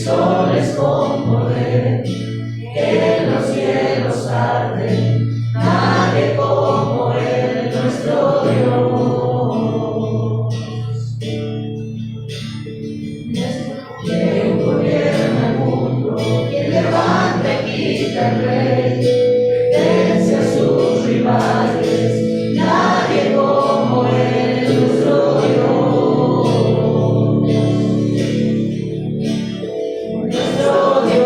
soles con poder, que en los cielos arden, nadie como Él, nuestro Dios. Quien gobierna el mundo, quien levanta y quita el rey, vence a sus rivales, nadie como Él, nuestro Dios. Nuestro Dios.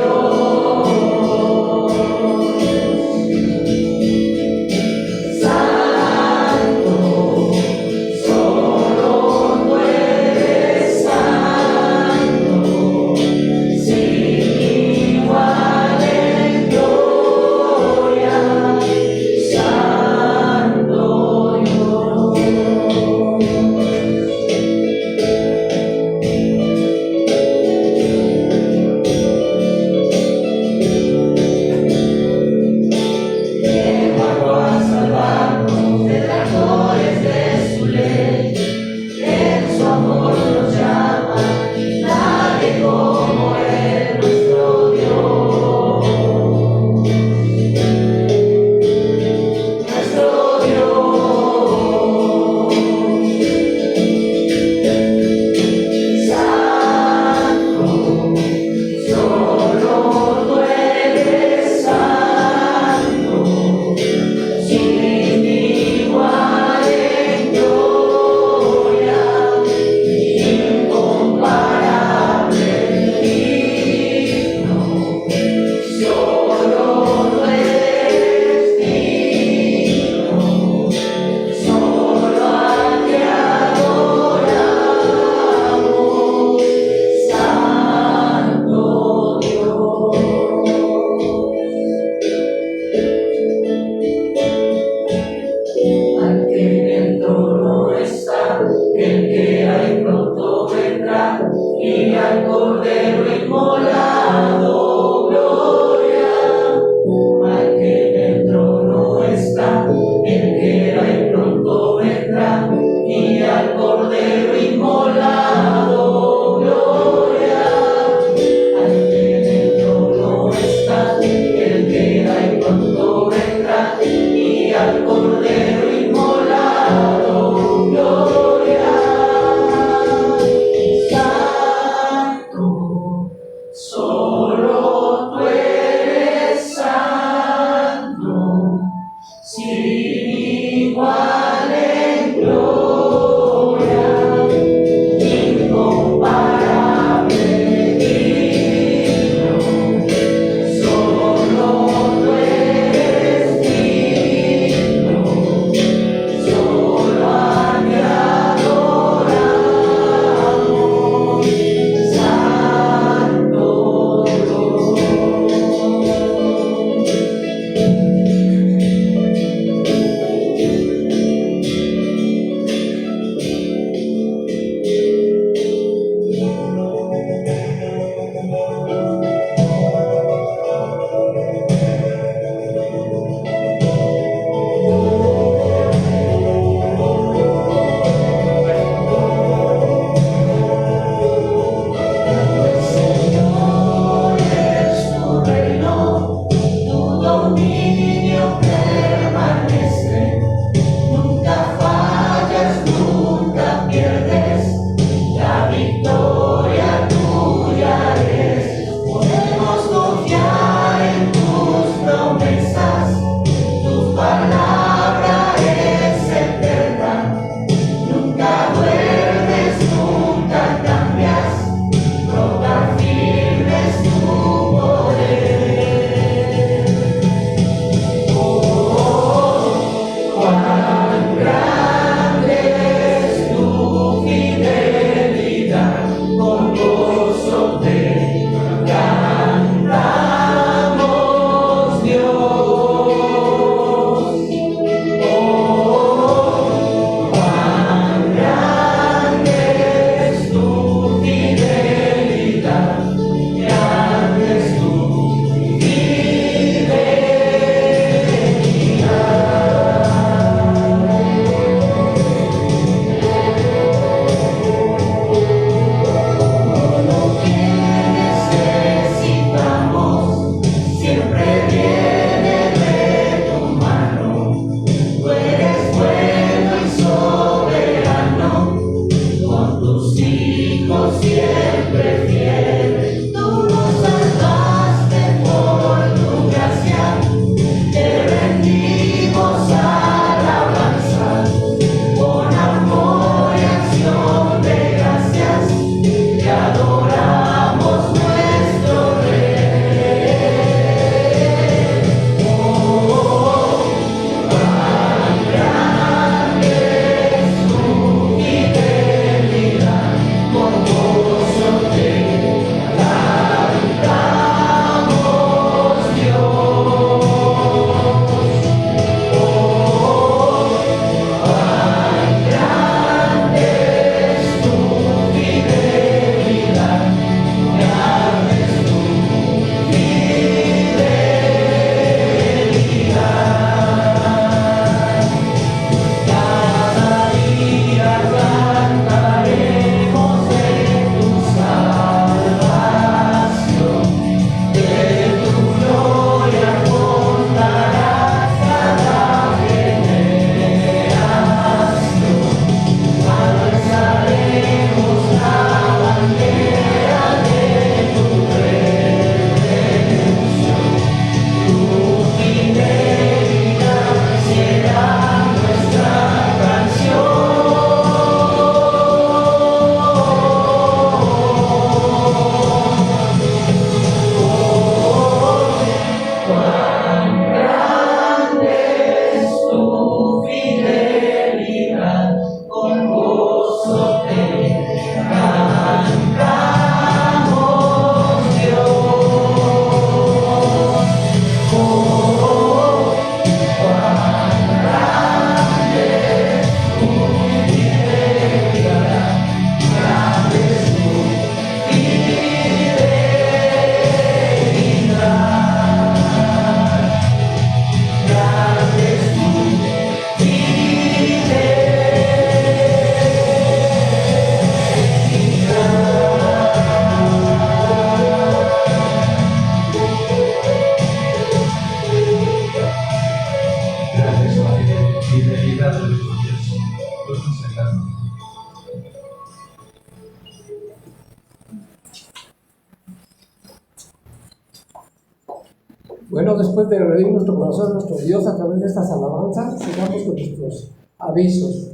Bueno, después de reír nuestro corazón, nuestro Dios, a través de estas alabanzas, sigamos con nuestros avisos.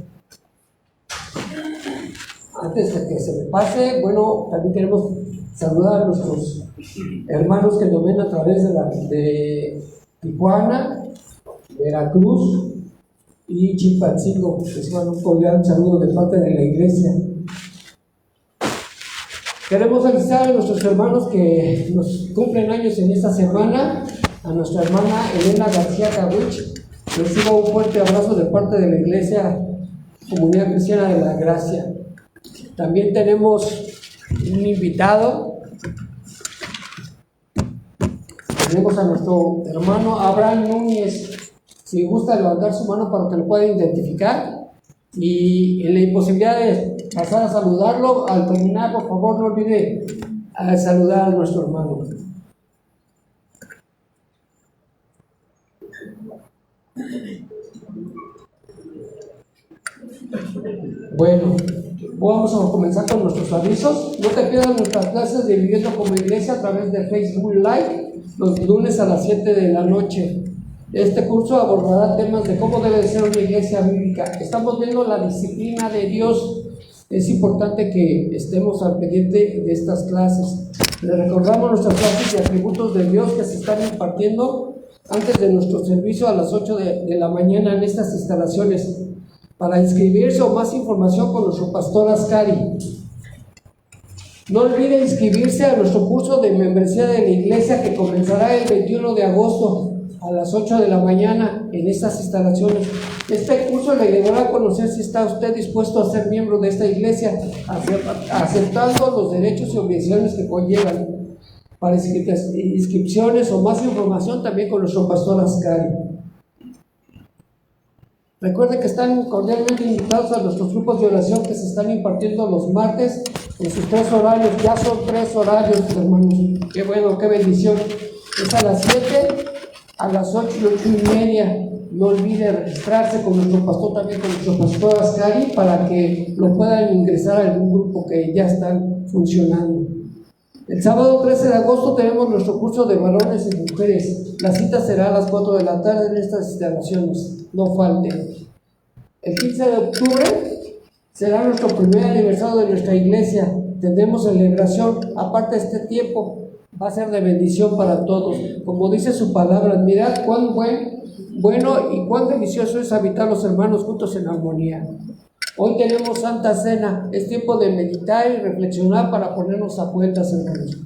Antes de que se me pase, bueno, también queremos saludar a nuestros hermanos que nos ven a través de Tijuana, Veracruz y Chilpancingo. Les mando un cordial saludo de parte de la iglesia. Queremos felicitar a nuestros hermanos que nos cumplen años en esta semana. A nuestra hermana Elena García Cabuch, reciba un fuerte abrazo de parte de la iglesia Comunidad Cristiana de la Gracia. También tenemos un invitado. Tenemos a nuestro hermano Abraham Núñez. Si gusta levantar su mano para que lo pueda identificar. Y en la imposibilidad de pasar a saludarlo, al terminar, por favor, no olvide saludar a nuestro hermano. Bueno, vamos a comenzar con nuestros avisos. No te pierdas nuestras clases de Viviendo como Iglesia a través de Facebook Live los lunes a las 7 de la noche. Este curso abordará temas de cómo debe ser una iglesia bíblica. Estamos viendo la disciplina de Dios. Es importante que estemos al pendiente de estas clases. Les recordamos nuestras clases de atributos de Dios que se están impartiendo antes de nuestro servicio a las 8 de la mañana en estas instalaciones. Para inscribirse o más información con nuestro pastor Ascari. No olvide inscribirse a nuestro curso de membresía de la iglesia que comenzará el 21 de agosto a las 8 de la mañana en estas instalaciones. Este curso le ayudará a conocer si está usted dispuesto a ser miembro de esta iglesia, aceptando los derechos y obligaciones que conllevan. Para inscripciones o más información también con nuestro pastor Ascari. Recuerden que están cordialmente invitados a nuestros grupos de oración que se están impartiendo los martes en sus 3 horarios. Ya son 3 horarios, hermanos. Qué bueno, qué bendición. Es a las 7, a las 8 y 8:30. No olvide registrarse con nuestro pastor, también con nuestro pastor Ascari, para que lo puedan ingresar a algún grupo que ya están funcionando. El sábado 13 de agosto tenemos nuestro curso de varones y mujeres. La cita será a las 4 de la tarde en estas instalaciones. No falten. El 15 de octubre será nuestro primer aniversario de nuestra iglesia. Tendremos celebración. Aparte, este tiempo va a ser de bendición para todos. Como dice su palabra, mirad cuán bueno y cuán delicioso es habitar los hermanos juntos en armonía. Hoy tenemos Santa Cena. Es tiempo de meditar y reflexionar para ponernos a cuentas, hermanos.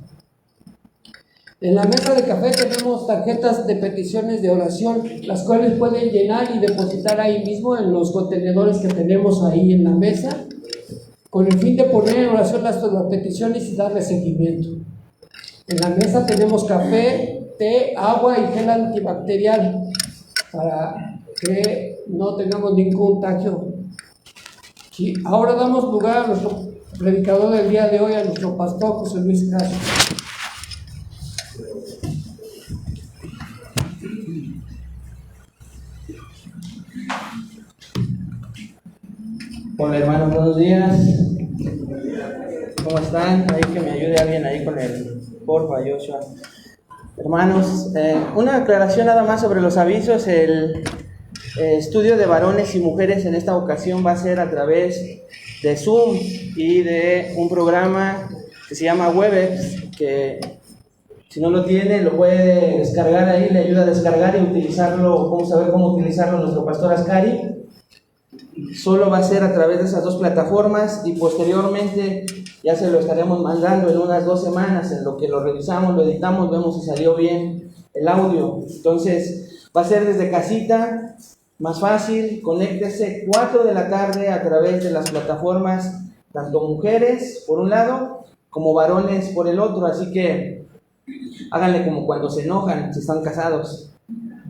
En la mesa de café tenemos tarjetas de peticiones de oración, las cuales pueden llenar y depositar ahí mismo en los contenedores que tenemos ahí en la mesa, con el fin de poner en oración las peticiones y darle seguimiento. En la mesa tenemos café, té, agua y gel antibacterial para que no tengamos ningún contagio. Sí, ahora damos lugar a nuestro predicador del día de hoy, a nuestro pastor José Luis Castro. Hola hermanos, buenos días. ¿Cómo están? Ahí que me ayude alguien ahí con el porfa, Joshua. Hermanos, una aclaración nada más sobre los avisos. El estudio de varones y mujeres en esta ocasión va a ser a través de Zoom y de un programa que se llama Webex, que si no lo tiene lo puede descargar ahí, le ayuda a descargar y utilizarlo. Vamos a ver cómo utilizarlo nuestro pastor Ascari. Solo va a ser a través de esas 2 plataformas y posteriormente ya se lo estaremos mandando en unas 2 semanas, en lo que lo revisamos, lo editamos, vemos si salió bien el audio. Entonces va a ser desde casita, más fácil. Conéctese 4 de la tarde a través de las plataformas, tanto mujeres por un lado como varones por el otro, así que háganle como cuando se enojan, si están casados.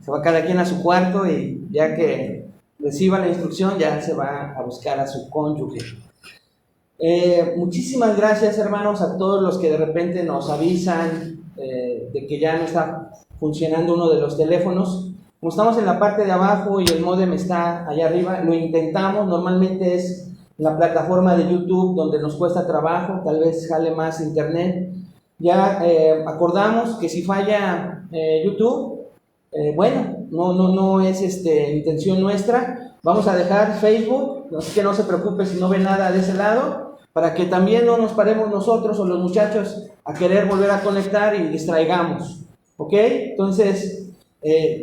Se va cada quien a su cuarto y ya que reciba la instrucción ya se va a buscar a su cónyuge. Muchísimas gracias, hermanos, a todos los que de repente nos avisan de que ya no está funcionando uno de los teléfonos. Como estamos en la parte de abajo y el módem está allá arriba, lo intentamos. Normalmente es la plataforma de YouTube donde nos cuesta trabajo, tal vez jale más internet. Ya acordamos que si falla YouTube, no es intención nuestra. Vamos a dejar Facebook, así que no se preocupe si no ve nada de ese lado, para que también no nos paremos nosotros o los muchachos a querer volver a conectar y distraigamos, ¿ok? Entonces,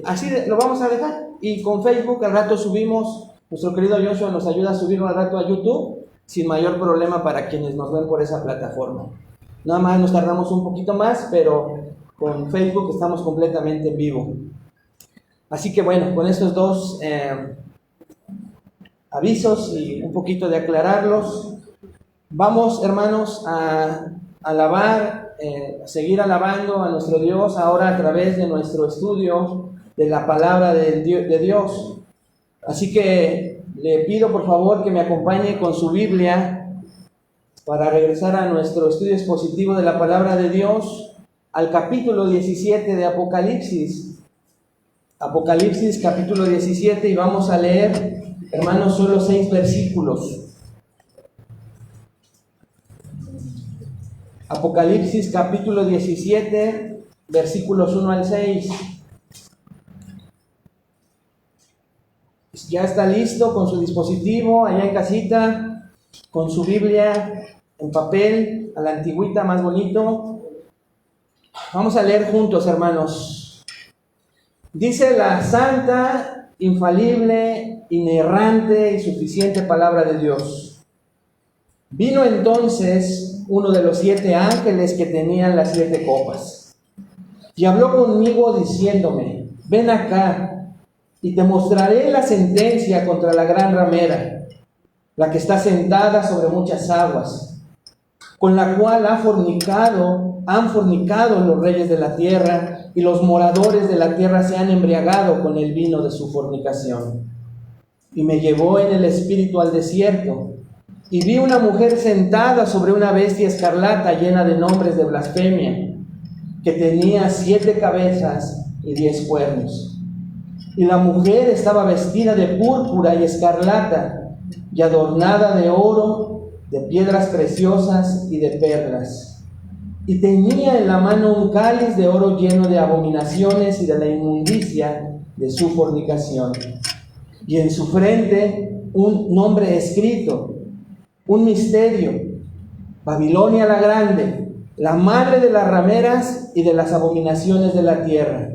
así lo vamos a dejar. Y con Facebook al rato subimos, nuestro querido Joshua nos ayuda a subirlo al rato a YouTube, sin mayor problema para quienes nos ven por esa plataforma. Nada más nos tardamos un poquito más, pero con Facebook estamos completamente en vivo. Así que bueno, con estos dos avisos y un poquito de aclararlos, vamos, hermanos, a alabar, a seguir alabando a nuestro Dios ahora a través de nuestro estudio de la palabra de Dios. Así que le pido por favor que me acompañe con su Biblia para regresar a nuestro estudio expositivo de la palabra de Dios, al capítulo 17 de Apocalipsis. Apocalipsis capítulo 17, y vamos a leer, hermanos, solo 6 versículos. Apocalipsis capítulo 17, versículos 1 al 6. Ya está listo con su dispositivo allá en casita, con su Biblia en papel, a la antigüita, más bonito. Vamos a leer juntos, hermanos. Dice la santa, infalible, inerrante y suficiente palabra de Dios. Vino entonces uno de los 7 ángeles que tenían las 7 copas, y habló conmigo diciéndome: ven acá, y te mostraré la sentencia contra la gran ramera, la que está sentada sobre muchas aguas, con la cual han fornicado los reyes de la tierra, y los moradores de la tierra se han embriagado con el vino de su fornicación. Y me llevó en el espíritu al desierto, y vi una mujer sentada sobre una bestia escarlata llena de nombres de blasfemia, que tenía 7 cabezas y 10 cuernos. Y la mujer estaba vestida de púrpura y escarlata, y adornada de oro, de piedras preciosas y de perlas. Y tenía en la mano un cáliz de oro lleno de abominaciones y de la inmundicia de su fornicación. Y en su frente un nombre escrito, un misterio: Babilonia la Grande, la madre de las rameras y de las abominaciones de la tierra.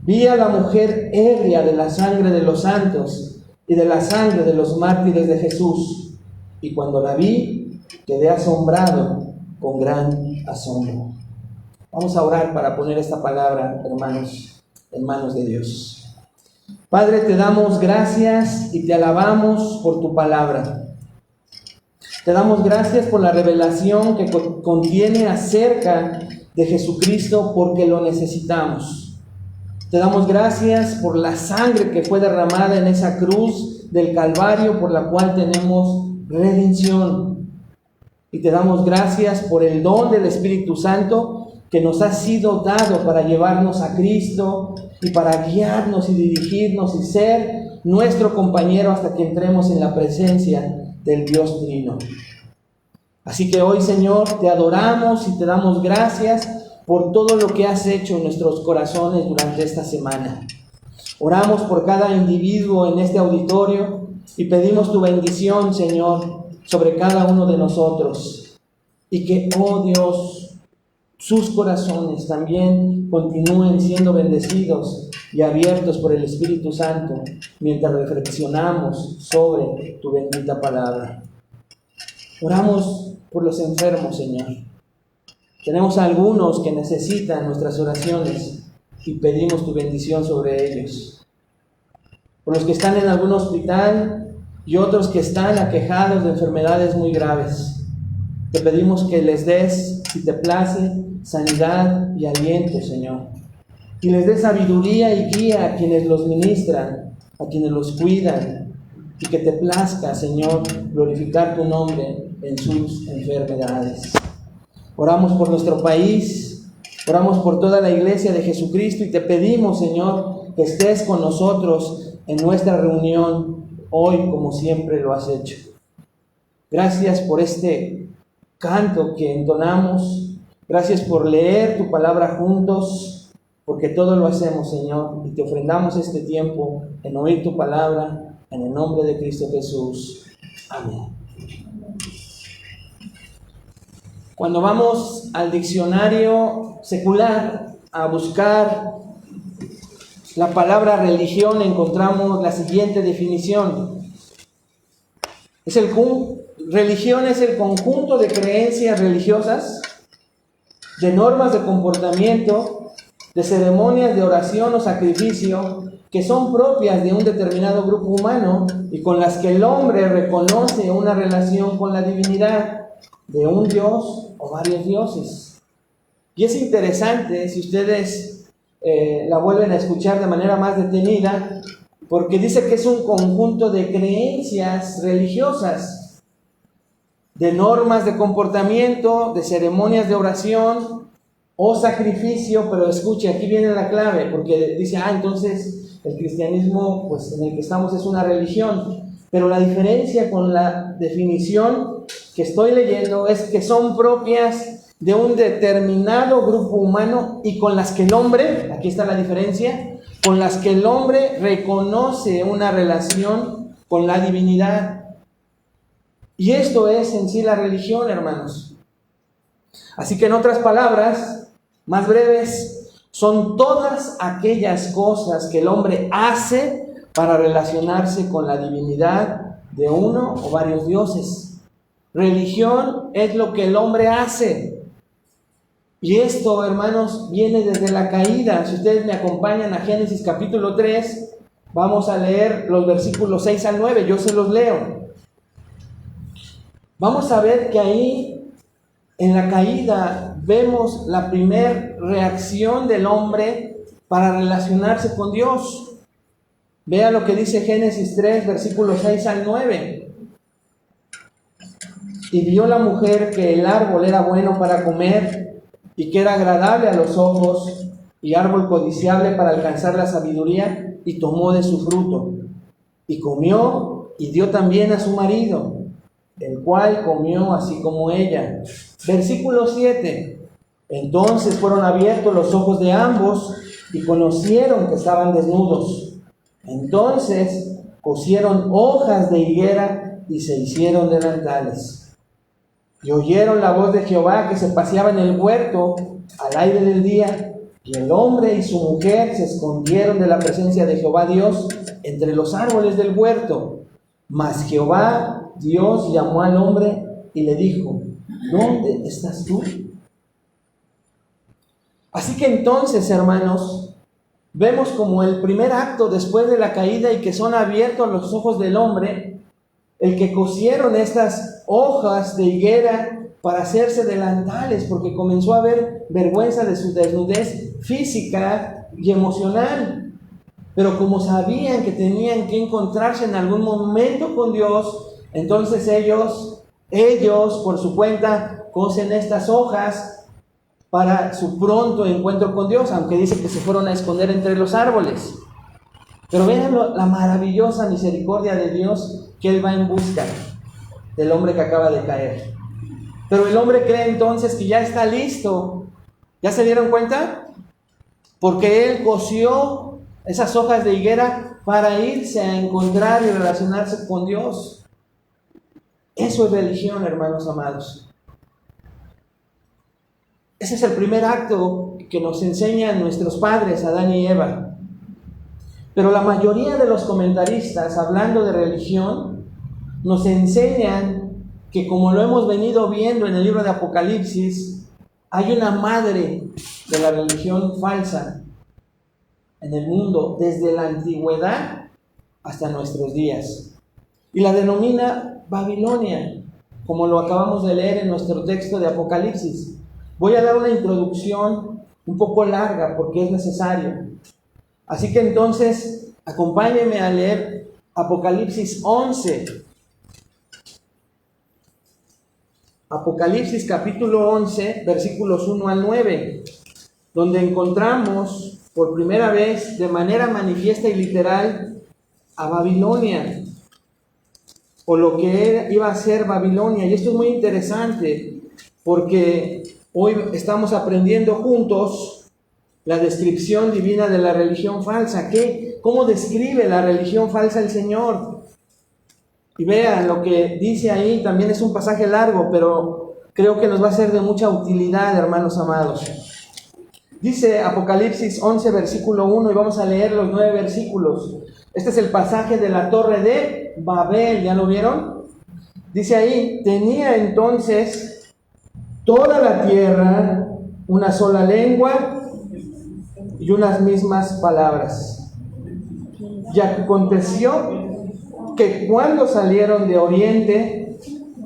Vi a la mujer ebria de la sangre de los santos y de la sangre de los mártires de Jesús. Y cuando la vi, quedé asombrado con gran asombro. Vamos a orar para poner esta palabra, hermanos, en manos de Dios. Padre, te damos gracias y te alabamos por tu palabra. Te damos gracias por la revelación que contiene acerca de Jesucristo, porque lo necesitamos. Te damos gracias por la sangre que fue derramada en esa cruz del Calvario, por la cual tenemos redención. Y te damos gracias por el don del Espíritu Santo que nos ha sido dado para llevarnos a Cristo y para guiarnos y dirigirnos y ser nuestro compañero hasta que entremos en la presencia del Dios Trino. Así que hoy, Señor, te adoramos y te damos gracias por todo lo que has hecho en nuestros corazones durante esta semana. Oramos por cada individuo en este auditorio y pedimos tu bendición, Señor, sobre cada uno de nosotros. Y que, oh Dios, sus corazones también continúen siendo bendecidos y abiertos por el Espíritu Santo mientras reflexionamos sobre tu bendita palabra. Oramos por los enfermos, Señor. Tenemos a algunos que necesitan nuestras oraciones y pedimos tu bendición sobre ellos. Por los que están en algún hospital y otros que están aquejados de enfermedades muy graves, te pedimos que les des, si te place, sanidad y aliento, Señor. Y les des sabiduría y guía a quienes los ministran, a quienes los cuidan, y que te plazca, Señor, glorificar tu nombre en sus enfermedades. Oramos por nuestro país, oramos por toda la iglesia de Jesucristo y te pedimos, Señor, que estés con nosotros en nuestra reunión hoy como siempre lo has hecho. Gracias por este canto que entonamos, gracias por leer tu palabra juntos porque todo lo hacemos, Señor, y te ofrendamos este tiempo en oír tu palabra, en el nombre de Cristo Jesús. Amén. Cuando vamos al diccionario secular a buscar la palabra religión, encontramos la siguiente definición. Religión es el conjunto de creencias religiosas, de normas de comportamiento, de ceremonias de oración o sacrificio que son propias de un determinado grupo humano y con las que el hombre reconoce una relación con la divinidad de un dios o varios dioses. Y es interesante, si ustedes la vuelven a escuchar de manera más detenida, porque dice que es un conjunto de creencias religiosas, de normas de comportamiento, de ceremonias de oración o sacrificio. Pero escuche, aquí viene la clave, porque dice, entonces el cristianismo, pues en el que estamos, es una religión. Pero la diferencia con la definición que estoy leyendo es que son propias de un determinado grupo humano y con las que el hombre, aquí está la diferencia, con las que el hombre reconoce una relación con la divinidad. Y esto es en sí la religión, hermanos. Así que en otras palabras, más breves, son todas aquellas cosas que el hombre hace para relacionarse con la divinidad de uno o varios dioses. Religión es lo que el hombre hace. Y esto, hermanos, viene desde la caída. Si ustedes me acompañan a Génesis capítulo 3, vamos a leer los versículos 6 al 9. Yo se los leo. Vamos a ver que ahí, en la caída, vemos la primera reacción del hombre para relacionarse con Dios. Vea lo que dice Génesis 3, versículos 6 al 9. Y vio la mujer que el árbol era bueno para comer y que era agradable a los ojos y árbol codiciable para alcanzar la sabiduría, y tomó de su fruto y comió y dio también a su marido, el cual comió así como ella. Versículo 7. Entonces fueron abiertos los ojos de ambos y conocieron que estaban desnudos. Entonces cosieron hojas de higuera y se hicieron delantales. Y oyeron la voz de Jehová que se paseaba en el huerto al aire del día, y el hombre y su mujer se escondieron de la presencia de Jehová Dios entre los árboles del huerto. Mas Jehová Dios llamó al hombre y le dijo, ¿dónde estás tú? Así que entonces, hermanos, vemos como el primer acto después de la caída y que son abiertos los ojos del hombre, el que cosieron estas hojas de higuera para hacerse delantales, porque comenzó a haber vergüenza de su desnudez física y emocional. Pero como sabían que tenían que encontrarse en algún momento con Dios, entonces ellos por su cuenta cosen estas hojas para su pronto encuentro con Dios, aunque dice que se fueron a esconder entre los árboles. Pero vean la maravillosa misericordia de Dios, que Él va en busca del hombre que acaba de caer. Pero el hombre cree entonces que ya está listo. ¿Ya se dieron cuenta? Porque él cosió esas hojas de higuera para irse a encontrar y relacionarse con Dios. Eso es religión, hermanos amados. Ese es el primer acto que nos enseñan nuestros padres, Adán y Eva. Pero la mayoría de los comentaristas, hablando de religión, nos enseñan que, como lo hemos venido viendo en el libro de Apocalipsis, hay una madre de la religión falsa en el mundo desde la antigüedad hasta nuestros días. Y la denomina Babilonia, como lo acabamos de leer en nuestro texto de Apocalipsis. Voy a dar una introducción un poco larga porque es necesario. Así que entonces, acompáñenme a leer Apocalipsis 11. Apocalipsis capítulo 11, versículos 1 al 9, donde encontramos por primera vez, de manera manifiesta y literal, a Babilonia, o lo que iba a ser Babilonia. Y esto es muy interesante, porque hoy estamos aprendiendo juntos la descripción divina de la religión falsa. ¿Cómo describe la religión falsa el Señor? Y vean lo que dice ahí, también es un pasaje largo, pero creo que nos va a ser de mucha utilidad, hermanos amados. Dice Apocalipsis 11, versículo 1, y vamos a leer los 9 versículos. Este es el pasaje de la torre de Babel, ¿ya lo vieron? Dice ahí, tenía entonces toda la tierra una sola lengua y unas mismas palabras. Y aconteció que cuando salieron de oriente,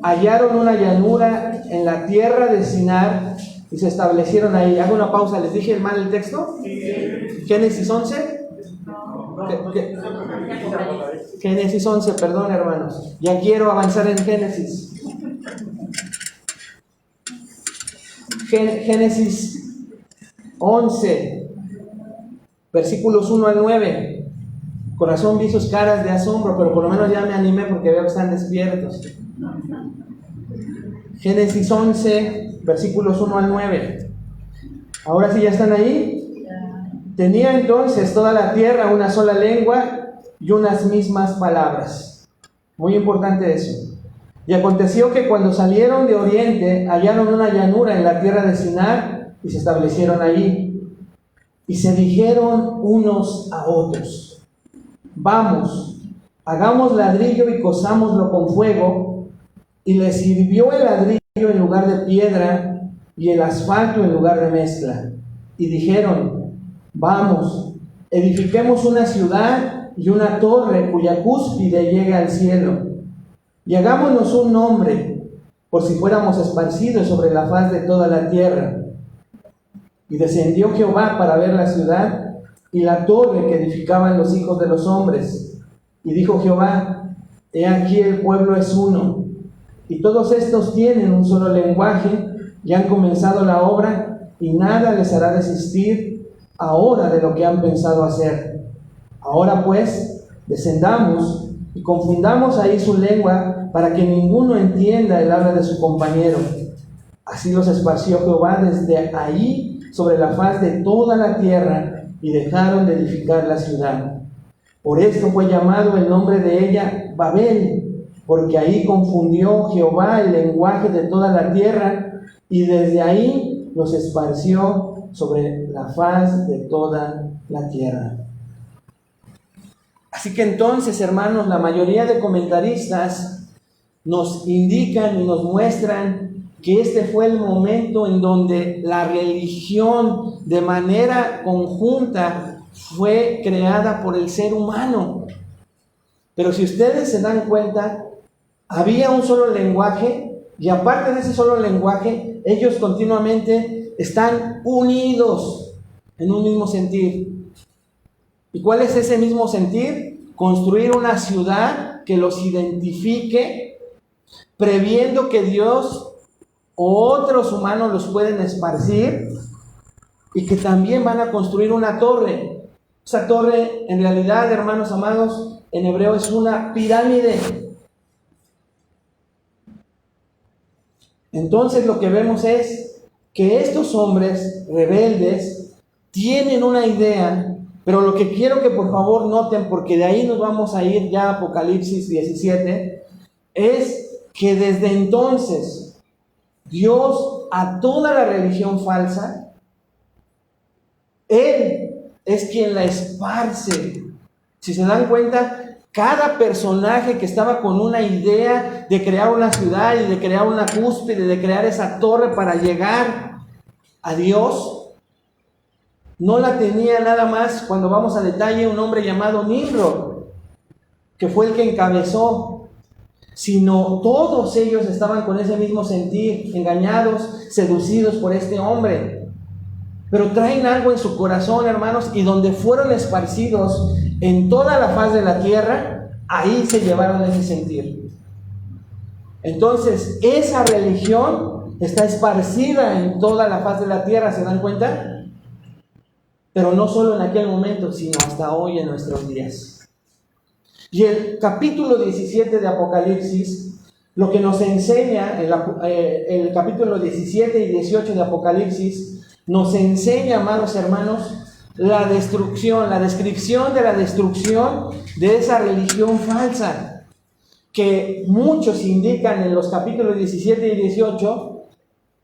hallaron una llanura en la tierra de Sinar y se establecieron ahí. Hago una pausa, ¿les dije mal el texto? Génesis 11. Génesis 11, perdón, hermanos. Ya quiero avanzar en Génesis. Génesis 11, versículos 1 al 9. Corazón vi sus caras de asombro, pero por lo menos ya me animé porque veo que están despiertos. Génesis 11, versículos 1 al 9. Ahora sí, ¿ya están ahí? Tenía entonces toda la tierra una sola lengua y unas mismas palabras. Muy importante eso. Y aconteció que cuando salieron de oriente, hallaron una llanura en la tierra de Sinar y se establecieron allí. Y se dijeron unos a otros: vamos, hagamos ladrillo y cozámoslo con fuego. Y les sirvió el ladrillo en lugar de piedra y el asfalto en lugar de mezcla. Y dijeron: vamos, edifiquemos una ciudad y una torre cuya cúspide llegue al cielo. Y hagámonos un nombre, por si fuéramos esparcidos sobre la faz de toda la tierra. Y descendió Jehová para ver la ciudad y la torre que edificaban los hijos de los hombres. Y dijo Jehová: he aquí el pueblo es uno, y todos estos tienen un solo lenguaje, y han comenzado la obra, y nada les hará desistir ahora de lo que han pensado hacer. Ahora pues, descendamos y confundamos ahí su lengua, para que ninguno entienda el habla de su compañero. Así los esparció Jehová desde ahí sobre la faz de toda la tierra, y dejaron de edificar la ciudad. Por esto fue llamado el nombre de ella Babel, porque ahí confundió Jehová el lenguaje de toda la tierra, y desde ahí los esparció sobre la faz de toda la tierra. Así que entonces, hermanos, la mayoría de comentaristas nos indican y nos muestran que este fue el momento en donde la religión de manera conjunta fue creada por el ser humano. Pero si ustedes se dan cuenta, había un solo lenguaje, y aparte de ese solo lenguaje, ellos continuamente están unidos en un mismo sentir. ¿Y cuál es ese mismo sentir? Construir una ciudad que los identifique, previendo que Dios o otros humanos los pueden esparcir, y que también van a construir una torre. Esa torre, en realidad, hermanos amados, en hebreo es una pirámide. Entonces lo que vemos es que estos hombres rebeldes tienen una idea, pero lo que quiero que por favor noten, porque de ahí nos vamos a ir ya a Apocalipsis 17, es que desde entonces Dios a toda la religión falsa, Él es quien la esparce. Si se dan cuenta, cada personaje que estaba con una idea de crear una ciudad y de crear una cúspide, de crear esa torre para llegar a Dios, no la tenía nada más, cuando vamos a detalle, un hombre llamado Nimrod, que fue el que encabezó, sino todos ellos estaban con ese mismo sentir, engañados, seducidos por este hombre. Pero traen algo en su corazón, hermanos, y donde fueron esparcidos en toda la faz de la tierra, ahí se llevaron ese sentir. Entonces, esa religión está esparcida en toda la faz de la tierra, ¿se dan cuenta? Pero no solo en aquel momento, sino hasta hoy en nuestros días. Y el capítulo 17 de Apocalipsis, lo que nos enseña, el capítulo 17 y 18 de Apocalipsis, nos enseña, amados hermanos, la descripción de la destrucción de esa religión falsa, que muchos indican en los capítulos 17 y 18,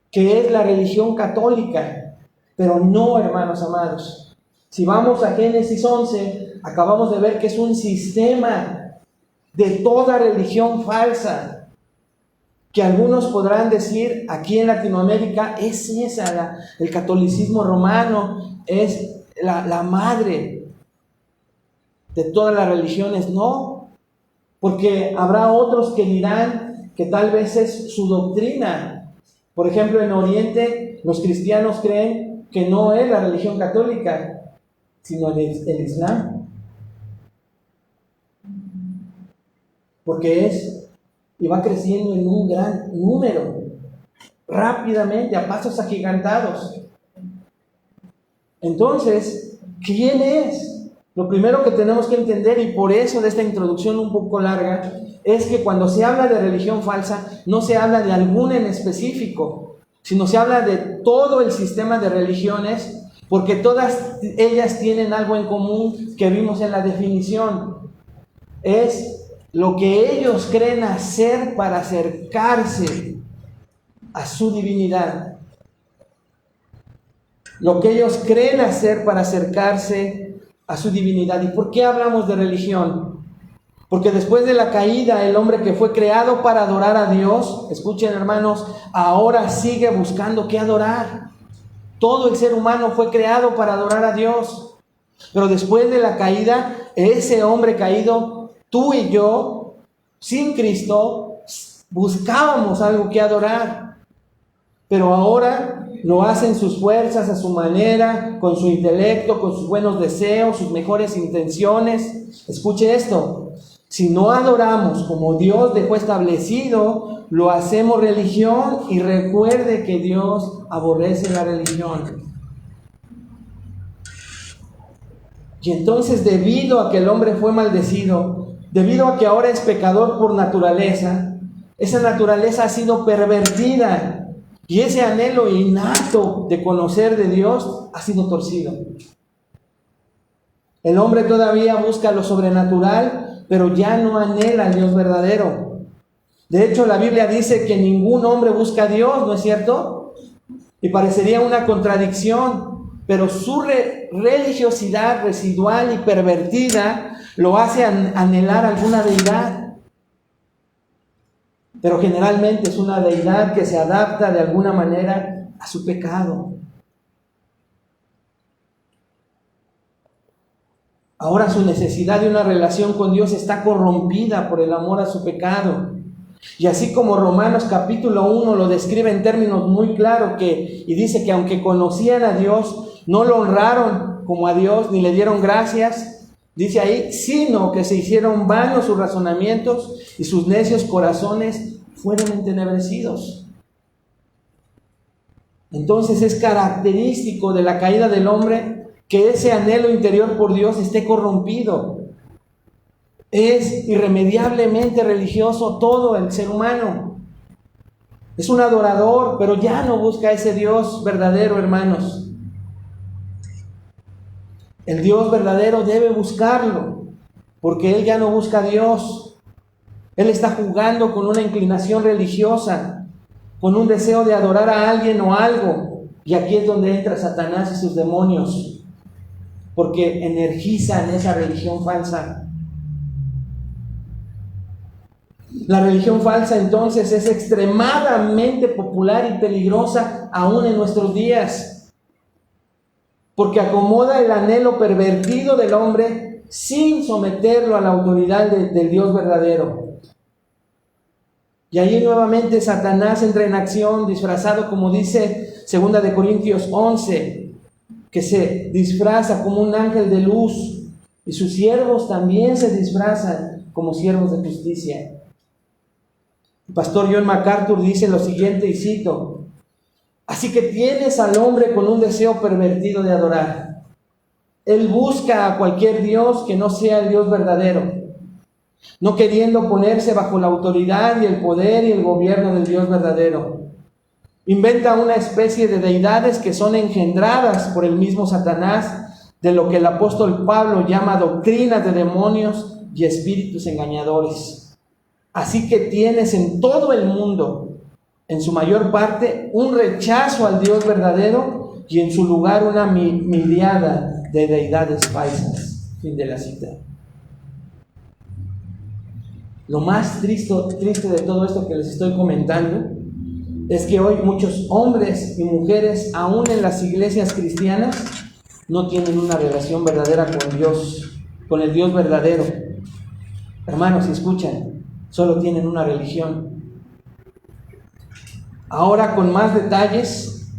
que es la religión católica, pero no, hermanos amados. Si vamos a Génesis 11, acabamos de ver que es un sistema de toda religión falsa, que algunos podrán decir aquí en Latinoamérica es esa, el catolicismo romano, es la madre de todas las religiones. No, porque habrá otros que dirán que tal vez es su doctrina. Por ejemplo, en Oriente los cristianos creen que no es la religión católica, sino el Islam, porque es y va creciendo en un gran número, rápidamente, a pasos agigantados. Entonces, ¿quién es? Lo primero que tenemos que entender, y por eso de esta introducción un poco larga, es que cuando se habla de religión falsa, no se habla de alguna en específico, sino se habla de todo el sistema de religiones, porque todas ellas tienen algo en común que vimos en la definición. Es lo que ellos creen hacer para acercarse a su divinidad. Lo que ellos creen hacer para acercarse a su divinidad. ¿Y por qué hablamos de religión? Porque después de la caída, el hombre que fue creado para adorar a Dios, escuchen hermanos, ahora sigue buscando qué adorar. Todo el ser humano fue creado para adorar a Dios. Pero después de la caída, ese hombre caído, tú y yo, sin Cristo, buscábamos algo que adorar. Pero ahora lo hacen sus fuerzas, a su manera, con su intelecto, con sus buenos deseos, sus mejores intenciones. Escuche esto. Si no adoramos como Dios dejó establecido, lo hacemos religión, y recuerde que Dios aborrece la religión. Y entonces, debido a que el hombre fue maldecido, debido a que ahora es pecador por naturaleza, esa naturaleza ha sido pervertida, y ese anhelo innato de conocer de Dios ha sido torcido. El hombre todavía busca lo sobrenatural, pero ya no anhela al Dios verdadero. De hecho, la Biblia dice que ningún hombre busca a Dios, ¿no es cierto? Y parecería una contradicción, pero su religiosidad residual y pervertida lo hace anhelar alguna deidad. Pero generalmente es una deidad que se adapta de alguna manera a su pecado. Ahora su necesidad de una relación con Dios está corrompida por el amor a su pecado. Y así como Romanos capítulo 1 lo describe en términos muy claros, y dice que aunque conocían a Dios, no lo honraron como a Dios, ni le dieron gracias. Dice ahí, sino que se hicieron vanos sus razonamientos y sus necios corazones fueron entenebrecidos. Entonces es característico de la caída del hombre que ese anhelo interior por Dios esté corrompido. Es irremediablemente religioso todo el ser humano. Es un adorador, pero ya no busca a ese Dios verdadero, hermanos. El Dios verdadero debe buscarlo, porque él ya no busca a Dios. Él está jugando con una inclinación religiosa, con un deseo de adorar a alguien o algo. Y aquí es donde entra Satanás y sus demonios, porque energizan esa religión falsa. La religión falsa entonces es extremadamente popular y peligrosa aún en nuestros días, porque acomoda el anhelo pervertido del hombre sin someterlo a la autoridad del Dios verdadero. Y allí nuevamente Satanás entra en acción disfrazado, como dice 2 de Corintios 11, que se disfraza como un ángel de luz, y sus siervos también se disfrazan como siervos de justicia. El pastor John MacArthur dice lo siguiente, y cito: así que tienes al hombre con un deseo pervertido de adorar. Él busca a cualquier Dios que no sea el Dios verdadero, no queriendo ponerse bajo la autoridad y el poder y el gobierno del Dios verdadero. Inventa una especie de deidades que son engendradas por el mismo Satanás, de lo que el apóstol Pablo llama doctrinas de demonios y espíritus engañadores. Así que tienes en todo el mundo, en su mayor parte, un rechazo al Dios verdadero y en su lugar una miriada de deidades falsas. Fin de la cita. Lo más triste de todo esto que les estoy comentando es que hoy muchos hombres y mujeres, aún en las iglesias cristianas, no tienen una relación verdadera con Dios, con el Dios verdadero. Hermanos, escuchan, solo tienen una religión. Ahora con más detalles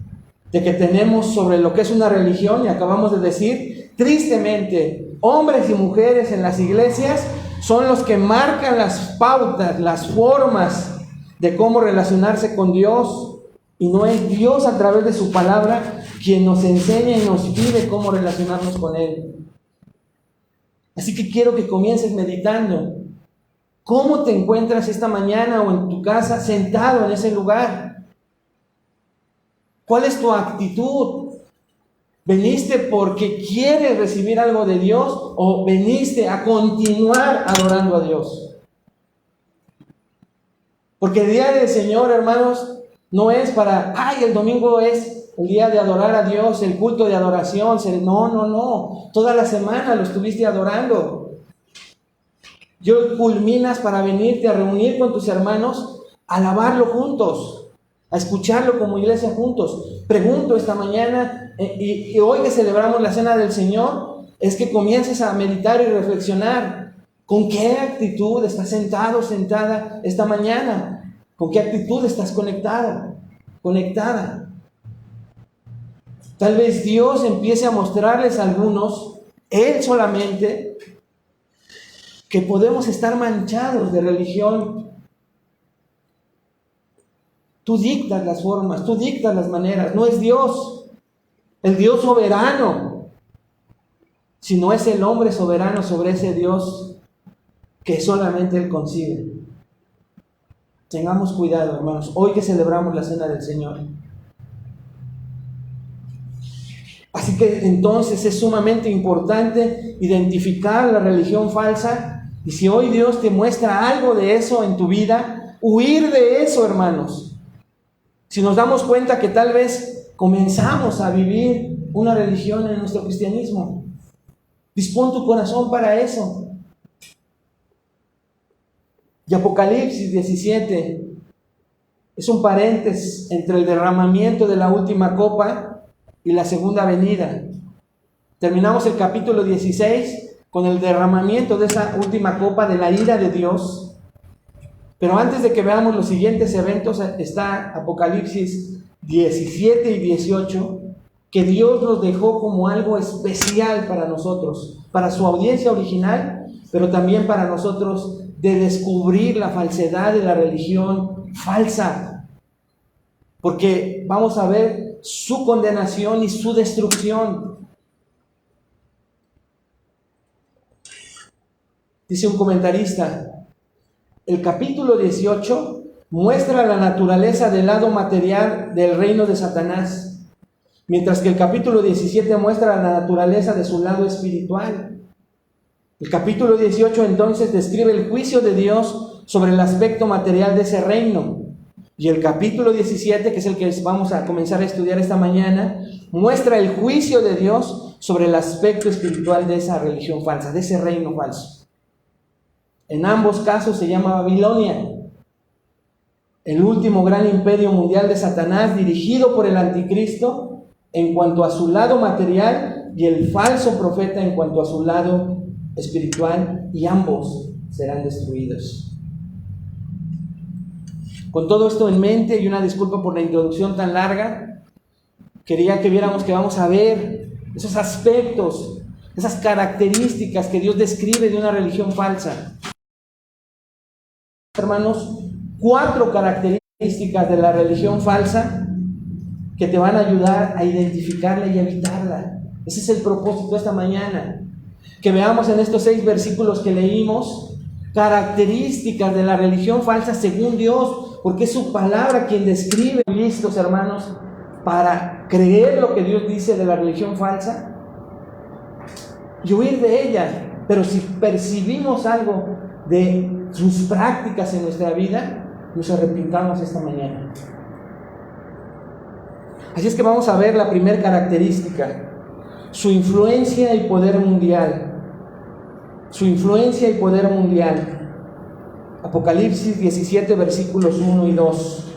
de que tenemos sobre lo que es una religión, y acabamos de decir, tristemente, hombres y mujeres en las iglesias son los que marcan las pautas, las formas de cómo relacionarse con Dios, y no es Dios a través de su palabra quien nos enseña y nos pide cómo relacionarnos con Él. Así que quiero que comiences meditando. ¿Cómo te encuentras esta mañana o en tu casa sentado en ese lugar? ¿Cuál es tu actitud? ¿Veniste porque quieres recibir algo de Dios o veniste a continuar adorando a Dios? Porque el día del Señor, hermanos, no es para, el domingo es el día de adorar a Dios, el culto de adoración. No. Toda la semana lo estuviste adorando. Yo culminas para venirte a reunir con tus hermanos, a alabarlo juntos, a escucharlo como iglesia juntos. Pregunto esta mañana, y hoy que celebramos la Cena del Señor, es que comiences a meditar y reflexionar. ¿Con qué actitud estás sentado, sentada esta mañana? ¿Con qué actitud estás conectada? Tal vez Dios empiece a mostrarles a algunos, Él solamente, que podemos estar manchados de religión. Tú dictas las formas, tú dictas las maneras. No es Dios, el Dios soberano, sino es el hombre soberano sobre ese Dios que solamente Él concibe. Tengamos cuidado, hermanos, hoy que celebramos la Cena del Señor. Así que entonces es sumamente importante identificar la religión falsa, y si hoy Dios te muestra algo de eso en tu vida, huir de eso, hermanos. Si nos damos cuenta que tal vez comenzamos a vivir una religión en nuestro cristianismo, dispón tu corazón para eso. Y Apocalipsis 17 es un paréntesis entre el derramamiento de la última copa y la segunda venida. Terminamos el capítulo 16 con el derramamiento de esa última copa de la ira de Dios. Pero antes de que veamos los siguientes eventos, está Apocalipsis 17 y 18, que Dios nos dejó como algo especial para nosotros, para su audiencia original, pero también para nosotros, de descubrir la falsedad de la religión falsa. Porque vamos a ver su condenación y su destrucción. Dice un comentarista, el capítulo 18 muestra la naturaleza del lado material del reino de Satanás, mientras que el capítulo 17 muestra la naturaleza de su lado espiritual. El capítulo 18 entonces describe el juicio de Dios sobre el aspecto material de ese reino. Y el capítulo 17, que es el que vamos a comenzar a estudiar esta mañana, muestra el juicio de Dios sobre el aspecto espiritual de esa religión falsa, de ese reino falso. En ambos casos se llama Babilonia, el último gran imperio mundial de Satanás, dirigido por el anticristo en cuanto a su lado material y el falso profeta en cuanto a su lado espiritual, y ambos serán destruidos. Con todo esto en mente, y una disculpa por la introducción tan larga, quería que viéramos que vamos a ver esos aspectos, esas características que Dios describe de una religión falsa. Hermanos, 4 características de la religión falsa que te van a ayudar a identificarla y evitarla. Ese es el propósito de esta mañana. Que veamos en estos 6 versículos que leímos características de la religión falsa según Dios, porque es su palabra quien describe. ¿Listos, hermanos, para creer lo que Dios dice de la religión falsa y huir de ella? Pero si percibimos algo de sus prácticas en nuestra vida, nos arrepintamos esta mañana. Así es que vamos a ver la primera característica: su influencia y poder mundial. Su influencia y poder mundial. Apocalipsis 17, versículos 1 y 2.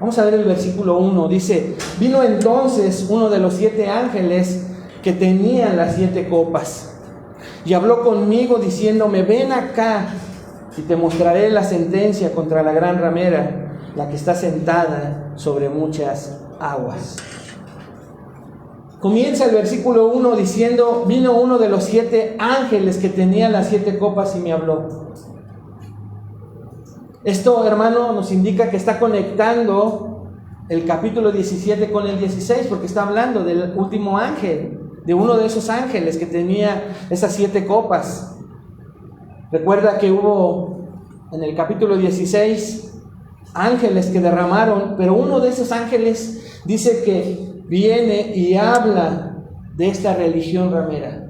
Vamos a ver el versículo 1. Dice: vino entonces uno de los 7 ángeles que tenían las 7 copas, y habló conmigo diciéndome: ven acá, y te mostraré la sentencia contra la gran ramera, la que está sentada sobre muchas aguas. Comienza el versículo 1 diciendo: vino uno de los 7 ángeles que tenía las 7 copas y me habló. Esto, hermano, nos indica que está conectando el capítulo 17 con el 16, porque está hablando del último ángel, de uno de esos ángeles que tenía esas 7 copas. Recuerda que hubo en el capítulo 16 ángeles que derramaron, pero uno de esos ángeles dice que viene y habla de esta religión ramera.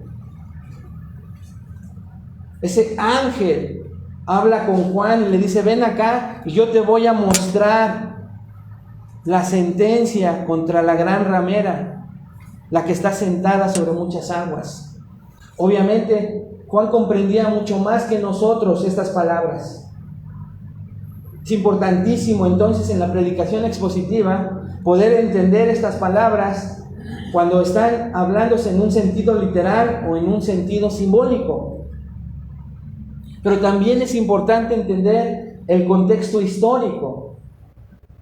Ese ángel habla con Juan y le dice: ven acá y yo te voy a mostrar la sentencia contra la gran ramera, la que está sentada sobre muchas aguas. Obviamente Juan comprendía mucho más que nosotros estas palabras. Es importantísimo entonces en la predicación expositiva poder entender estas palabras cuando están hablándose en un sentido literal o en un sentido simbólico. Pero también es importante entender el contexto histórico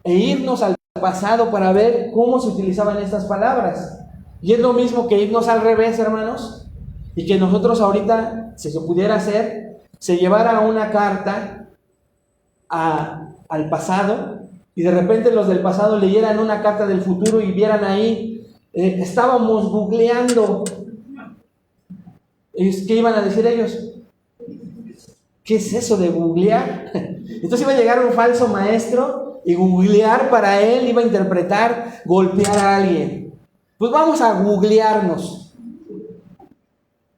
e irnos al pasado para ver cómo se utilizaban estas palabras. Y es lo mismo que irnos al revés, hermanos, y que nosotros ahorita, si se pudiera hacer, se llevara una carta al pasado, y de repente los del pasado leyeran una carta del futuro y vieran ahí, estábamos googleando. ¿Qué iban a decir ellos? ¿Qué es eso de googlear? Entonces iba a llegar un falso maestro y googlear para él iba a interpretar golpear a alguien. Pues vamos a googlearnos.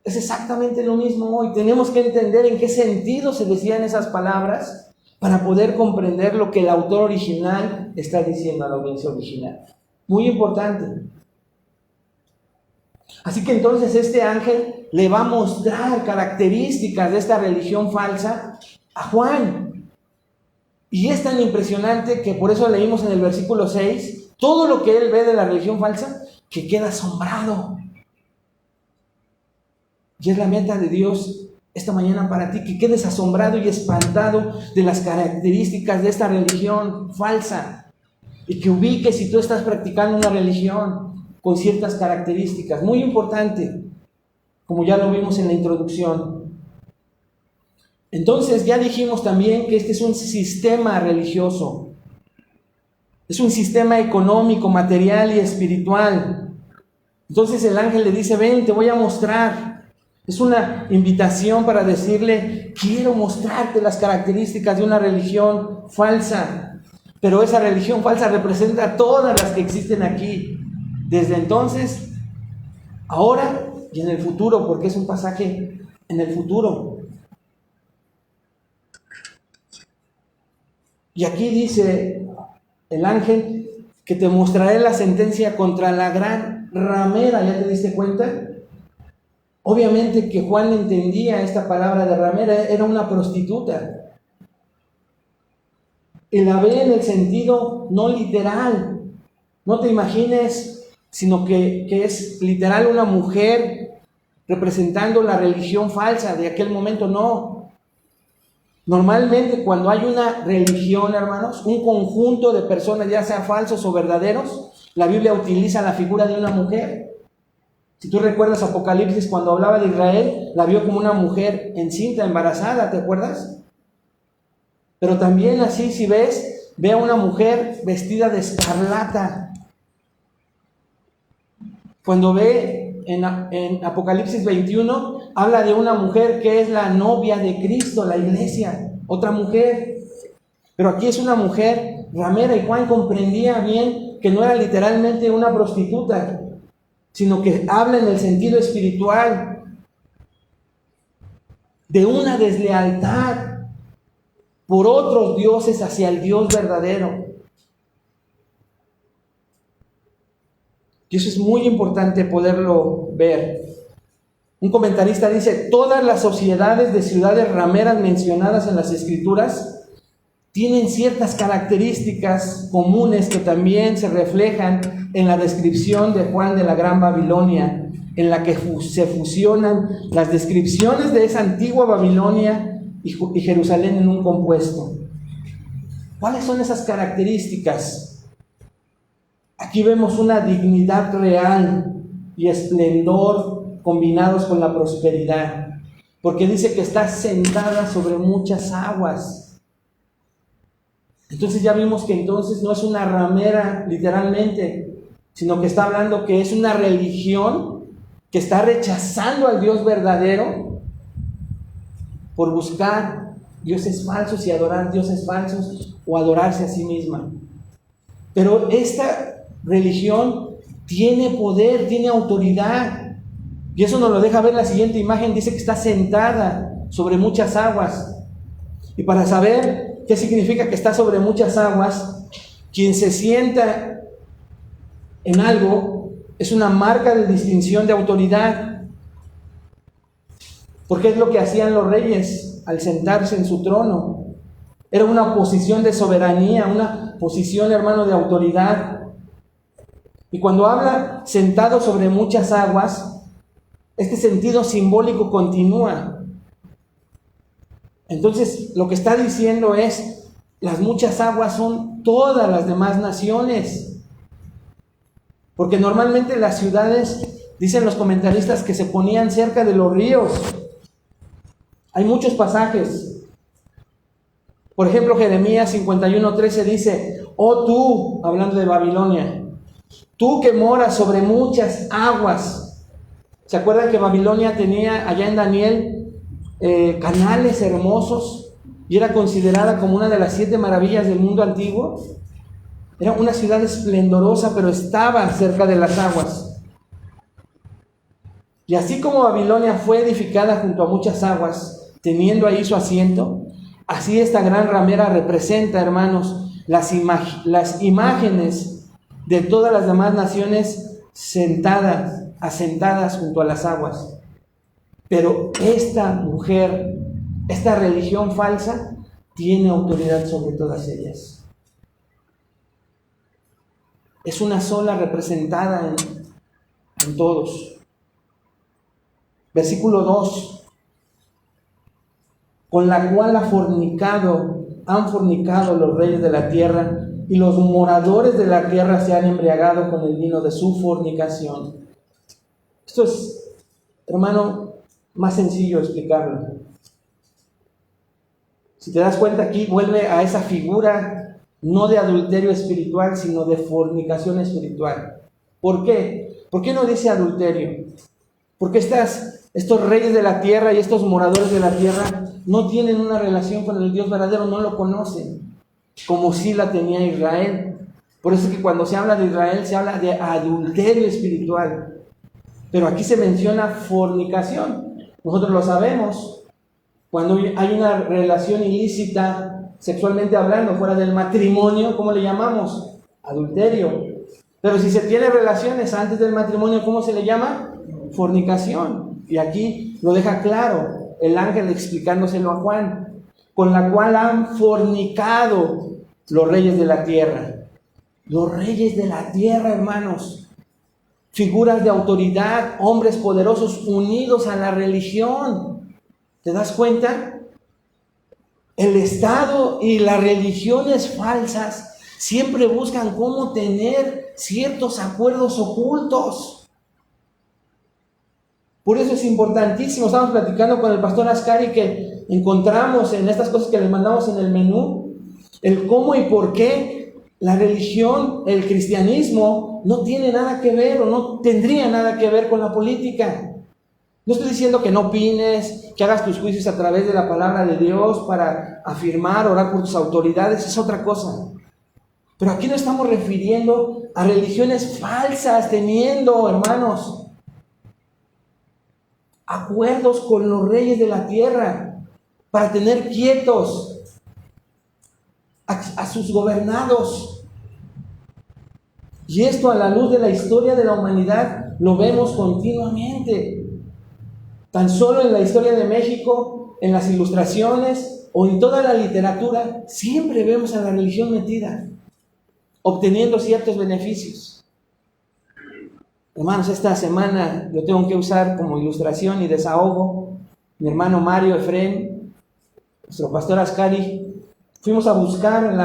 Es exactamente lo mismo hoy. Tenemos que entender en qué sentido se decían esas palabras para poder comprender lo que el autor original está diciendo a la audiencia original. Muy importante. Así que entonces este ángel le va a mostrar características de esta religión falsa a Juan. Y es tan impresionante que por eso leímos en el versículo 6, todo lo que él ve de la religión falsa, que queda asombrado. Y es la meta de Dios esta mañana para ti, que quedes asombrado y espantado de las características de esta religión falsa. Y que ubiques si tú estás practicando una religión con ciertas características. Muy importante, como ya lo vimos en la introducción. Entonces ya dijimos también que este es un sistema religioso. Es un sistema económico, material y espiritual. Entonces el ángel le dice: ven, te voy a mostrar. Es una invitación para decirle: quiero mostrarte las características de una religión falsa. Pero esa religión falsa representa todas las que existen aquí, desde entonces, ahora y en el futuro, porque es un pasaje en el futuro. Y aquí dice el ángel que te mostraré la sentencia contra la gran ramera. ¿Ya te diste cuenta? Obviamente que Juan entendía esta palabra de ramera, era una prostituta. Y la ve en el sentido no literal. No te imagines, sino que es literal una mujer representando la religión falsa de aquel momento. No. Normalmente cuando hay una religión, hermanos, un conjunto de personas, ya sean falsos o verdaderos, la Biblia utiliza la figura de una mujer. Si tú recuerdas Apocalipsis, cuando hablaba de Israel, la vio como una mujer encinta, embarazada, ¿te acuerdas? Pero también así, si ves, ve a una mujer vestida de escarlata. Cuando ve en Apocalipsis 21, habla de una mujer que es la novia de Cristo, la iglesia, otra mujer. Pero aquí es una mujer ramera, y Juan comprendía bien que no era literalmente una prostituta, sino que habla en el sentido espiritual de una deslealtad por otros dioses hacia el Dios verdadero. Y eso es muy importante poderlo ver. Un comentarista dice: todas las sociedades de ciudades rameras mencionadas en las Escrituras tienen ciertas características comunes que también se reflejan en la descripción de Juan de la Gran Babilonia, en la que se fusionan las descripciones de esa antigua Babilonia y Jerusalén en un compuesto. ¿Cuáles son esas características? Aquí vemos una dignidad real y esplendor combinados con la prosperidad, porque dice que está sentada sobre muchas aguas. Entonces ya vimos que entonces no es una ramera literalmente, sino que está hablando que es una religión que está rechazando al Dios verdadero por buscar dioses falsos y adorar dioses falsos o adorarse a sí misma. Pero esta religión tiene poder, tiene autoridad, y eso nos lo deja ver la siguiente imagen. Dice que está sentada sobre muchas aguas. Y para saber qué significa que está sobre muchas aguas, quien se sienta en algo es una marca de distinción, de autoridad, porque es lo que hacían los reyes al sentarse en su trono. Era una posición de soberanía, una posición, hermano, de autoridad. Y cuando habla sentado sobre muchas aguas, este sentido simbólico continúa. Entonces, lo que está diciendo es: las muchas aguas son todas las demás naciones. Porque normalmente las ciudades, dicen los comentaristas, que se ponían cerca de los ríos. Hay muchos pasajes. Por ejemplo, Jeremías 51:13 dice: oh tú, hablando de Babilonia, tú que moras sobre muchas aguas. ¿Se acuerdan que Babilonia tenía allá en Daniel canales hermosos y era considerada como una de las 7 maravillas del mundo antiguo? Era una ciudad esplendorosa, pero estaba cerca de las aguas. Y así como Babilonia fue edificada junto a muchas aguas, teniendo ahí su asiento, así esta gran ramera representa, hermanos, las imágenes de todas las demás naciones asentadas junto a las aguas. Pero esta mujer, esta religión falsa, tiene autoridad sobre todas ellas. Es una sola representada en todos. Versículo 2: con la cual han fornicado los reyes de la tierra, y los moradores de la tierra se han embriagado con el vino de su fornicación. Esto es, hermano, más sencillo explicarlo. Si te das cuenta, aquí vuelve a esa figura no de adulterio espiritual, sino de fornicación espiritual. ¿Por qué? ¿Por qué no dice adulterio? Porque estos reyes de la tierra y estos moradores de la tierra no tienen una relación con el Dios verdadero, no lo conocen, como sí la tenía Israel. Por eso es que cuando se habla de Israel se habla de adulterio espiritual. Pero aquí se menciona fornicación. Nosotros lo sabemos. Cuando hay una relación ilícita, sexualmente hablando, fuera del matrimonio, ¿cómo le llamamos? Adulterio. Pero si se tiene relaciones antes del matrimonio, ¿cómo se le llama? Fornicación. Y aquí lo deja claro el ángel explicándoselo a Juan: con la cual han fornicado los reyes de la tierra. Los reyes de la tierra, hermanos, figuras de autoridad, hombres poderosos unidos a la religión. ¿Te das cuenta? El Estado y las religiones falsas siempre buscan cómo tener ciertos acuerdos ocultos. Por eso es importantísimo. Estamos platicando con el pastor Ascari que encontramos en estas cosas que les mandamos en el menú, el cómo y por qué la religión, el cristianismo, no tiene nada que ver o no tendría nada que ver con la política. No estoy diciendo que no opines, que hagas tus juicios a través de la palabra de Dios para afirmar, orar por tus autoridades, es otra cosa. Pero aquí no estamos refiriendo a religiones falsas, teniendo, hermanos, acuerdos con los reyes de la tierra para tener quietos a sus gobernados. Y esto, a la luz de la historia de la humanidad, lo vemos continuamente. Tan solo en la historia de México, en las ilustraciones o en toda la literatura, siempre vemos a la religión metida, obteniendo ciertos beneficios. Hermanos, esta semana yo tengo que usar como ilustración y desahogo. Mi hermano Mario Efrén, nuestro pastor Ascari, fuimos a buscar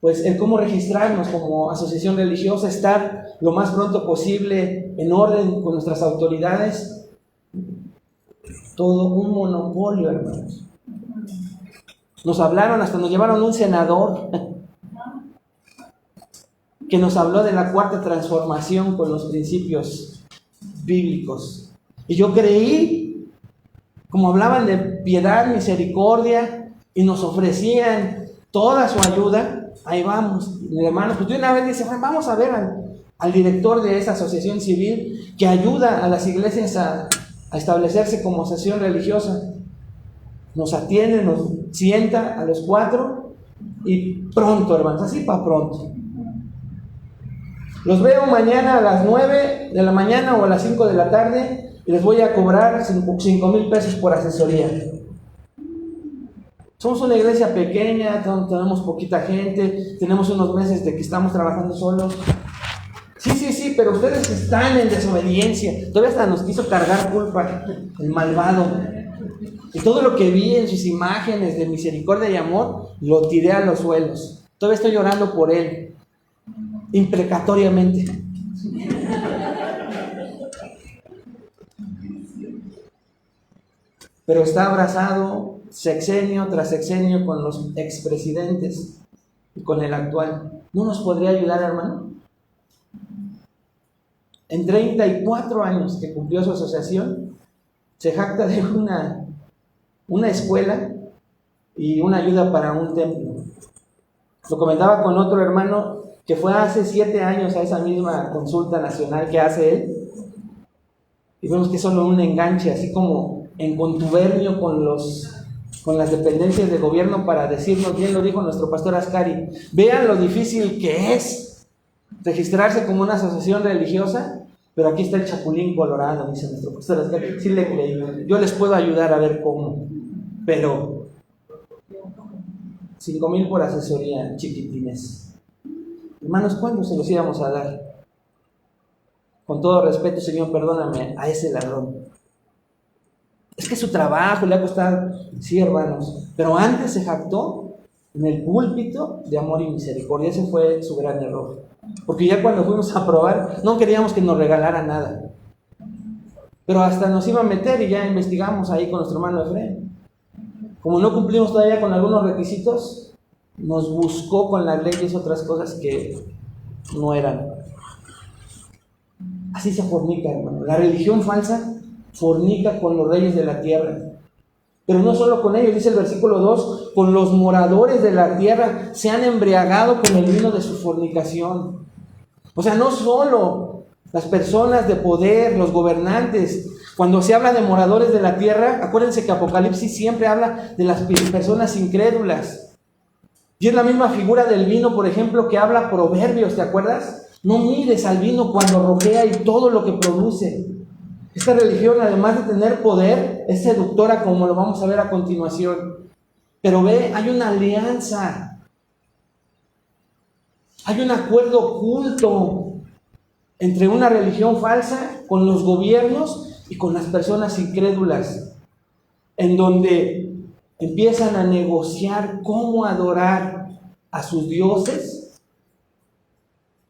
el cómo registrarnos como asociación religiosa, estar lo más pronto posible en orden con nuestras autoridades. Todo un monopolio, hermanos. Nos hablaron, hasta nos llevaron un senador que nos habló de la cuarta transformación con los principios bíblicos. Y yo creí, como hablaban de piedad, misericordia, y nos ofrecían toda su ayuda, ahí vamos, mi hermano, pues de una vez dice, vamos a ver al director de esa asociación civil que ayuda a las iglesias a establecerse como asociación religiosa. Nos atiende, nos sienta a los 4 y pronto, hermanos, así para pronto. Los veo mañana a las 9 de la mañana o a las 5 de la tarde y les voy a cobrar 5,000 pesos por asesoría. Somos una iglesia pequeña, tenemos poquita gente, tenemos unos meses de que estamos trabajando solos. Sí, pero ustedes están en desobediencia. Todavía hasta nos quiso cargar culpa el malvado. Y todo lo que vi en sus imágenes de misericordia y amor, lo tiré a los suelos. Todavía estoy llorando por él, imprecatoriamente. Pero está abrazado sexenio tras sexenio con los expresidentes y con el actual. ¿No nos podría ayudar, hermano? En 34 años que cumplió su asociación, se jacta de una escuela y una ayuda para un templo. Lo comentaba con otro hermano que fue hace 7 años a esa misma consulta nacional que hace él, y vemos que es solo un enganche, así como en contubernio con las dependencias de gobierno para decirnos, bien lo dijo nuestro pastor Ascari, vean lo difícil que es registrarse como una asociación religiosa, pero aquí está el chapulín colorado, dice nuestro pastor Ascari. Sí le creí, yo les puedo ayudar a ver cómo, pero 5,000 por asesoría, chiquitines. Hermanos, ¿cuándo se los íbamos a dar? Con todo respeto, Señor, perdóname a ese ladrón. Es que su trabajo le ha costado, sí, hermanos, pero antes se jactó en el púlpito de amor y misericordia. Ese fue su gran error, porque ya cuando fuimos a probar no queríamos que nos regalara nada, pero hasta nos iba a meter y ya investigamos ahí con nuestro hermano Efrén. Como no cumplimos todavía con algunos requisitos, nos buscó con las leyes otras cosas que no eran. Así se fornica, hermano. La religión falsa fornica con los reyes de la tierra. Pero no solo con ellos, dice el versículo 2, con los moradores de la tierra se han embriagado con el vino de su fornicación. O sea, no solo las personas de poder, los gobernantes. Cuando se habla de moradores de la tierra, acuérdense que Apocalipsis siempre habla de las personas incrédulas. Y es la misma figura del vino, por ejemplo, que habla Proverbios, ¿te acuerdas? No mires al vino cuando rojea y todo lo que produce. Esta religión, además de tener poder, es seductora, como lo vamos a ver a continuación. Pero ve, hay una alianza, hay un acuerdo oculto entre una religión falsa con los gobiernos y con las personas incrédulas, en donde empiezan a negociar cómo adorar a sus dioses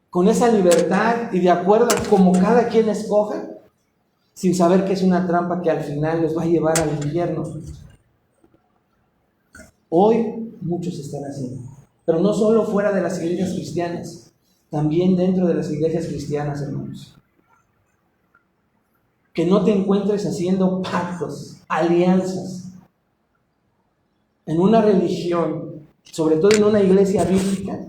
con esa libertad y de acuerdo a como cada quien escoja, sin saber que es una trampa que al final los va a llevar al infierno. Hoy muchos están haciendo, pero no solo fuera de las iglesias cristianas, también dentro de las iglesias cristianas, hermanos. Que no te encuentres haciendo pactos, alianzas en una religión sobre todo en una iglesia bíblica,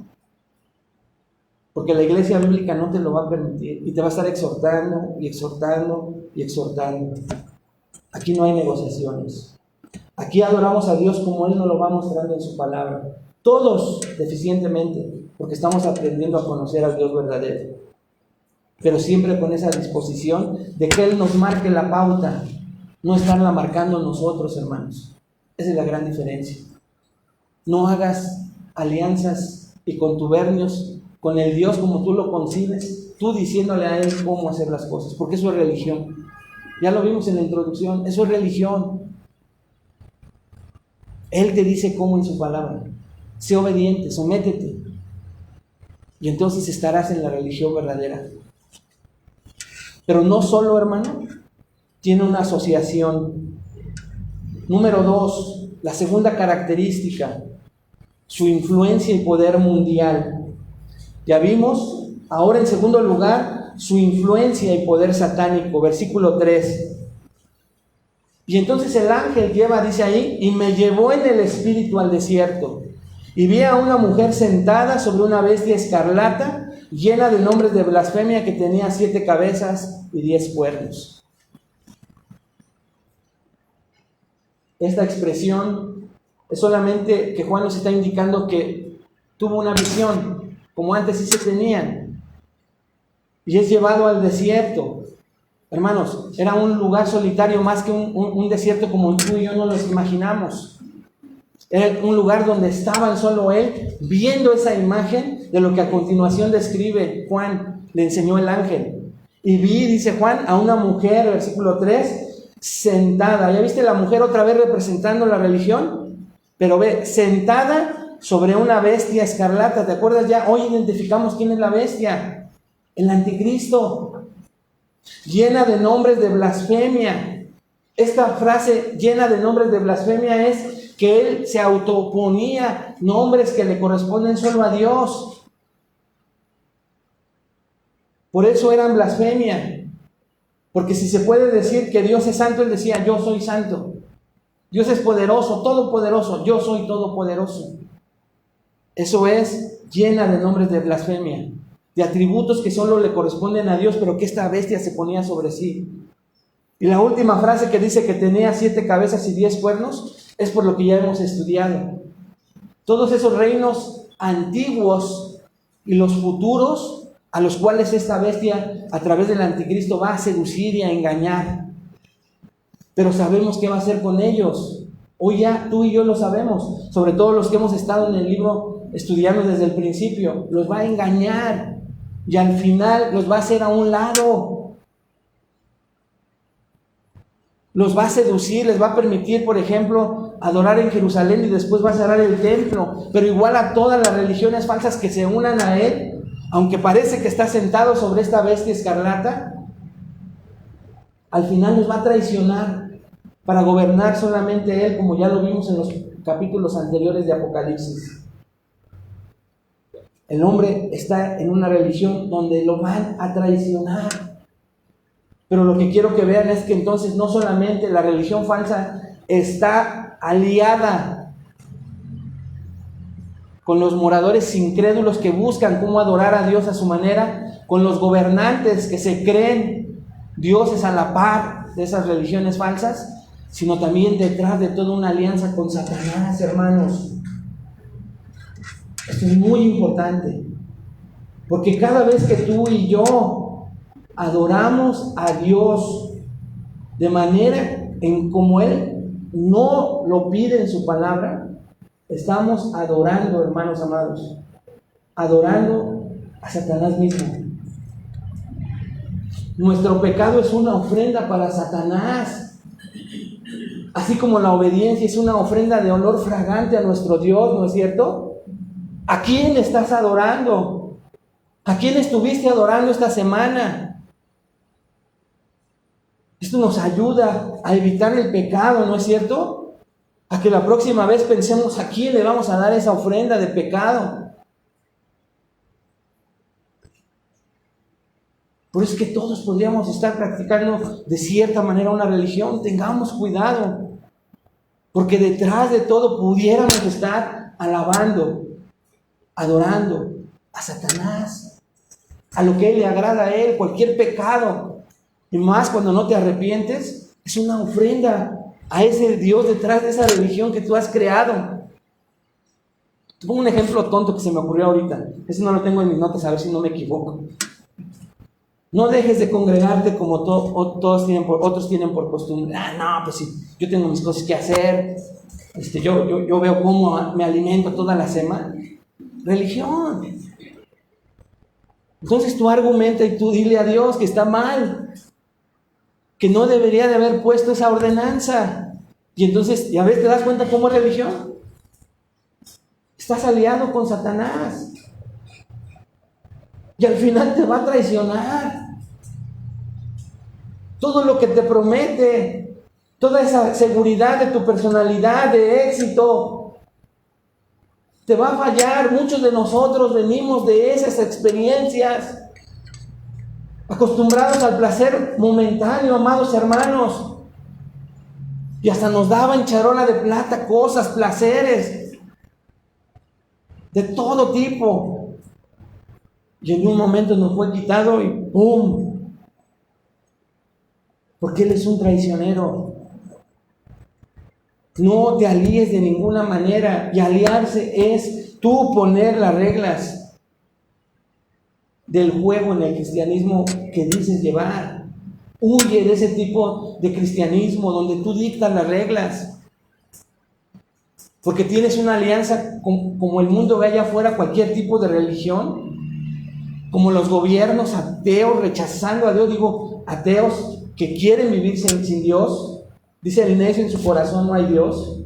porque la iglesia bíblica no te lo va a permitir y te va a estar exhortando y exhortando y exhortando. Aquí no hay negociaciones. Aquí adoramos a Dios como Él nos lo va mostrando en su palabra. Todos deficientemente, porque estamos aprendiendo a conocer al Dios verdadero. Pero siempre con esa disposición de que Él nos marque la pauta, no estarla marcando nosotros, hermanos. Esa es la gran diferencia. No hagas alianzas y contubernios con el Dios como tú lo concibes, tú diciéndole a Él cómo hacer las cosas, porque eso es religión. Ya lo vimos en la introducción, eso es religión. Él te dice cómo en su palabra. Sé obediente, sométete. Y entonces estarás en la religión verdadera. Pero no solo, hermano, tiene una asociación. Número 2, la segunda característica, su influencia y poder mundial. Ya vimos, ahora en segundo lugar, su influencia y poder satánico, versículo 3. Y entonces el ángel dice ahí, y me llevó en el espíritu al desierto, y vi a una mujer sentada sobre una bestia escarlata, llena de nombres de blasfemia, que tenía 7 cabezas y 10 cuernos. Esta expresión es solamente que Juan nos está indicando que tuvo una visión, como antes sí se tenían, y es llevado al desierto. Hermanos, era un lugar solitario más que un desierto como tú y yo no los imaginamos. Era un lugar donde estaban solo él, viendo esa imagen de lo que a continuación describe Juan, le enseñó el ángel. Y vi, dice Juan, a una mujer, versículo 3, sentada. ¿Ya viste la mujer otra vez representando la religión? Pero ve, sentada sobre una bestia escarlata. ¿Te acuerdas ya? Hoy identificamos quién es la bestia. El anticristo. Llena de nombres de blasfemia. Esta frase, llena de nombres de blasfemia, es que él se autoponía nombres que le corresponden solo a Dios. Por eso eran blasfemia. Porque si se puede decir que Dios es santo, él decía, yo soy santo. Dios es poderoso, todopoderoso, yo soy todopoderoso. Eso es llena de nombres de blasfemia, de atributos que solo le corresponden a Dios, pero que esta bestia se ponía sobre sí. Y la última frase que dice que tenía 7 cabezas y 10 cuernos, es por lo que ya hemos estudiado. Todos esos reinos antiguos y los futuros, a los cuales esta bestia, a través del anticristo, va a seducir y a engañar. Pero sabemos qué va a hacer con ellos. Hoy ya tú y yo lo sabemos, sobre todo los que hemos estado en el libro estudiando desde el principio. Los va a engañar y al final los va a hacer a un lado. Los va a seducir, les va a permitir, por ejemplo, adorar en Jerusalén y después va a cerrar el templo. Pero igual a todas las religiones falsas que se unan a él, aunque parece que está sentado sobre esta bestia escarlata, al final los va a traicionar para gobernar solamente él, como ya lo vimos en los capítulos anteriores de Apocalipsis. El hombre está en una religión donde lo van a traicionar. Pero lo que quiero que vean es que entonces no solamente la religión falsa está aliada con los moradores incrédulos que buscan cómo adorar a Dios a su manera, con los gobernantes que se creen dioses a la par de esas religiones falsas, sino también detrás de toda una alianza con Satanás, hermanos. Esto es muy importante, porque cada vez que tú y yo adoramos a Dios de manera en como Él no lo pide en su palabra, estamos adorando, hermanos amados, adorando a Satanás mismo. Nuestro pecado es una ofrenda para Satanás, así como la obediencia es una ofrenda de olor fragante a nuestro Dios, ¿no es cierto? ¿A quién estás adorando? ¿A quién estuviste adorando esta semana? Esto nos ayuda a evitar el pecado, ¿no es cierto? A que la próxima vez pensemos a quién le vamos a dar esa ofrenda de pecado. Por eso es que todos podríamos estar practicando de cierta manera una religión. Tengamos cuidado, porque detrás de todo pudiéramos estar alabando, adorando a Satanás, a lo que le agrada a él. Cualquier pecado, y más cuando no te arrepientes, es una ofrenda a ese Dios detrás de esa religión que tú has creado. Te pongo un ejemplo tonto que se me ocurrió ahorita. Ese no lo tengo en mis notas, a ver si no me equivoco. No dejes de congregarte como otros tienen por costumbre. No, pues sí, yo tengo mis cosas que hacer. Yo veo cómo me alimento toda la semana. Religión. Entonces tú argumenta y tú dile a Dios que está mal, que no debería de haber puesto esa ordenanza. Y entonces, ya ves, te das cuenta cómo es religión. Estás aliado con Satanás. Y al final te va a traicionar. Todo lo que te promete, toda esa seguridad de tu personalidad, de éxito, te va a fallar. Muchos de nosotros venimos de esas experiencias, acostumbrados al placer momentáneo, amados hermanos. Y hasta nos daban charola de plata, cosas, placeres, de todo tipo. Y en un momento nos fue quitado y ¡pum! Porque Él es un traicionero. No te alíes de ninguna manera. Y aliarse es tú poner las reglas del juego en el cristianismo que dices llevar. Huye de ese tipo de cristianismo donde tú dictas las reglas. Porque tienes una alianza como el mundo ve allá afuera, cualquier tipo de religión. Como los gobiernos ateos rechazando a Dios. Digo, ateos que quieren vivir sin Dios. Dice el necio en su corazón no hay Dios.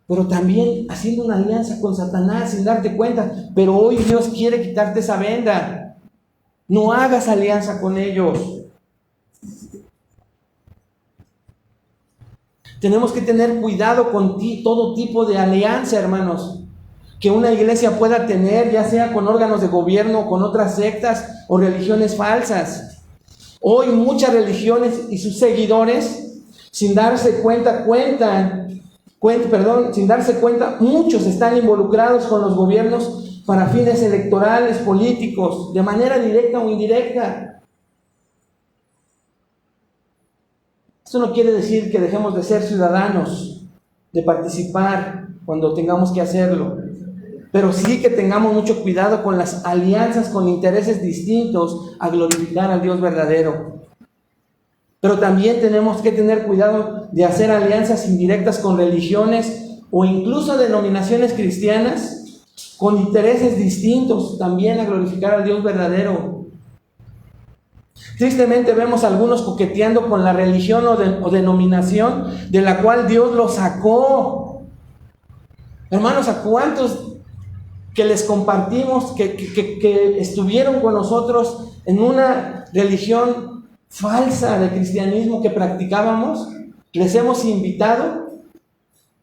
Pero también haciendo una alianza con Satanás sin darte cuenta. Pero hoy Dios quiere quitarte esa venda. No hagas alianza con ellos. Tenemos que tener cuidado con todo tipo de alianza, hermanos, que una iglesia pueda tener, ya sea con órganos de gobierno, con otras sectas o religiones falsas. Hoy muchas religiones y sus seguidores, sin darse cuenta, muchos están involucrados con los gobiernos para fines electorales, políticos, de manera directa o indirecta. Esto no quiere decir que dejemos de ser ciudadanos, de participar cuando tengamos que hacerlo, pero sí que tengamos mucho cuidado con las alianzas con intereses distintos a glorificar al Dios verdadero. Pero también tenemos que tener cuidado de hacer alianzas indirectas con religiones o incluso denominaciones cristianas con intereses distintos también a glorificar al Dios verdadero. Tristemente vemos a algunos coqueteando con la religión o denominación de la cual Dios los sacó. Hermanos, ¿a cuántos que les compartimos, que estuvieron con nosotros en una religión falsa de cristianismo que practicábamos, les hemos invitado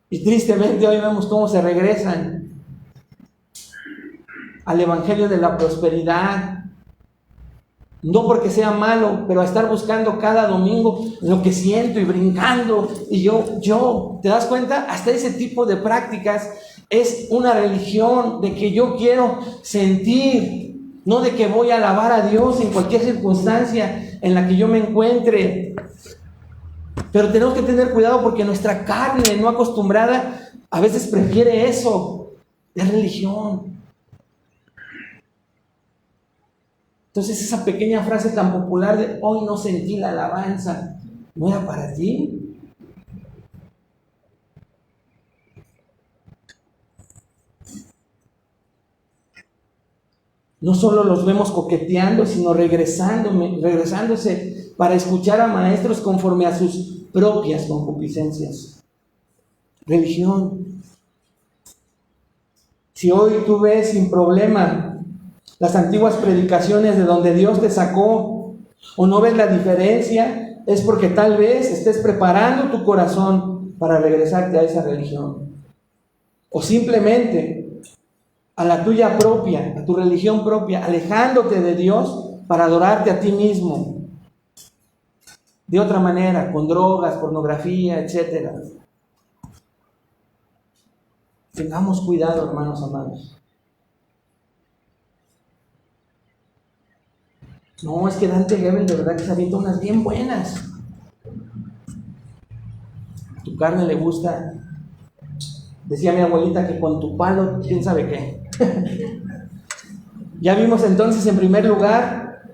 y tristemente hoy vemos cómo se regresan al evangelio de la prosperidad? No porque sea malo, pero a estar buscando cada domingo lo que siento y brincando y yo, ¿te das cuenta? Hasta ese tipo de prácticas es una religión de que yo quiero sentir, no de que voy a alabar a Dios en cualquier circunstancia en la que yo me encuentre. Pero tenemos que tener cuidado porque nuestra carne no acostumbrada a veces prefiere eso, es religión. Entonces esa pequeña frase tan popular de hoy no sentí la alabanza, ¿no era para ti? No solo los vemos coqueteando, sino regresándose para escuchar a maestros conforme a sus propias concupiscencias. Religión. Si hoy tú ves sin problema las antiguas predicaciones de donde Dios te sacó, o no ves la diferencia, es porque tal vez estés preparando tu corazón para regresarte a esa religión. O simplemente a la tuya propia, a tu religión propia, alejándote de Dios para adorarte a ti mismo. De otra manera, con drogas, pornografía, etc. Tengamos cuidado, hermanos amados. No, es que Dante Gebel de verdad que se avienta unas bien buenas. A tu carne le gusta, decía mi abuelita, que con tu palo, quién sabe qué. Ya vimos entonces, en primer lugar,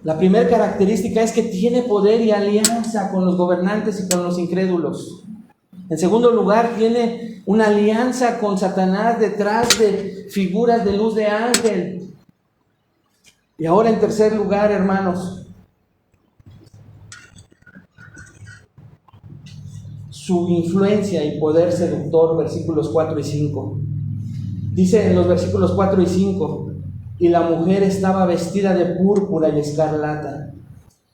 la primera característica es que tiene poder y alianza con los gobernantes y con los incrédulos. En segundo lugar, tiene una alianza con Satanás detrás de figuras de luz de ángel. Y ahora en tercer lugar, hermanos, su influencia y poder seductor, versículos 4 y 5. Dice en los versículos 4 y 5, y la mujer estaba vestida de púrpura y escarlata,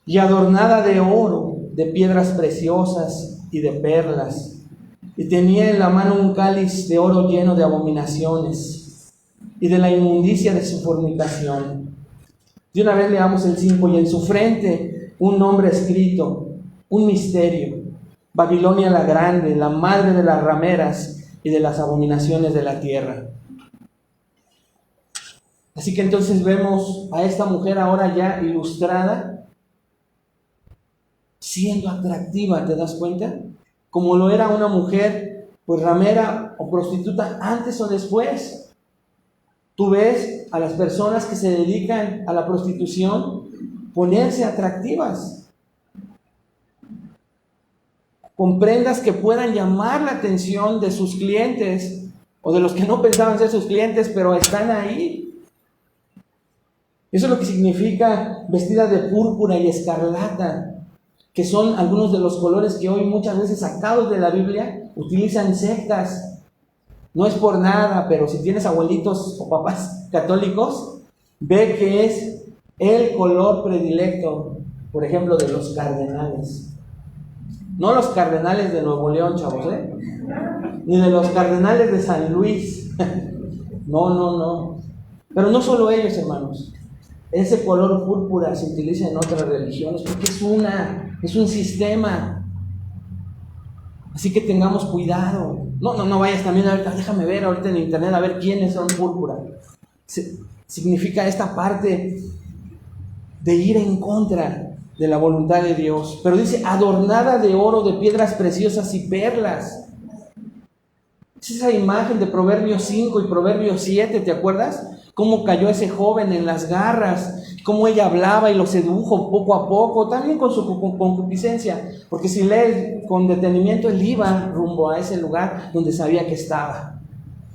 y adornada de oro, de piedras preciosas y de perlas, y tenía en la mano un cáliz de oro lleno de abominaciones y de la inmundicia de su fornicación. De una vez leamos el 5, y en su frente un nombre escrito, un misterio: Babilonia la grande, la madre de las rameras y de las abominaciones de la tierra. Así que entonces vemos a esta mujer ahora ya ilustrada, siendo atractiva, ¿te das cuenta? Como lo era una mujer, pues ramera o prostituta antes o después. Tú ves a las personas que se dedican a la prostitución ponerse atractivas, con prendas que puedan llamar la atención de sus clientes o de los que no pensaban ser sus clientes, pero están ahí. Eso es lo que significa vestida de púrpura y escarlata, que son algunos de los colores que hoy muchas veces sacados de la Biblia utilizan sectas. No es por nada, pero si tienes abuelitos o papás católicos, ve que es el color predilecto, por ejemplo, de los cardenales. No los cardenales de Nuevo León, chavos, ni de los cardenales de San Luis. No. Pero no solo ellos, hermanos. Ese color púrpura se utiliza en otras religiones porque es un sistema. Así que tengamos cuidado. No vayas también a ver, déjame ver ahorita en internet a ver quiénes son púrpura. Significa esta parte de ir en contra de la voluntad de Dios. Pero dice, adornada de oro, de piedras preciosas y perlas. Es esa imagen de Proverbios 5 y Proverbios 7, ¿te acuerdas? Cómo cayó ese joven en las garras, cómo ella hablaba y lo sedujo poco a poco, también con su concupiscencia, porque si lee con detenimiento, él iba rumbo a ese lugar donde sabía que estaba.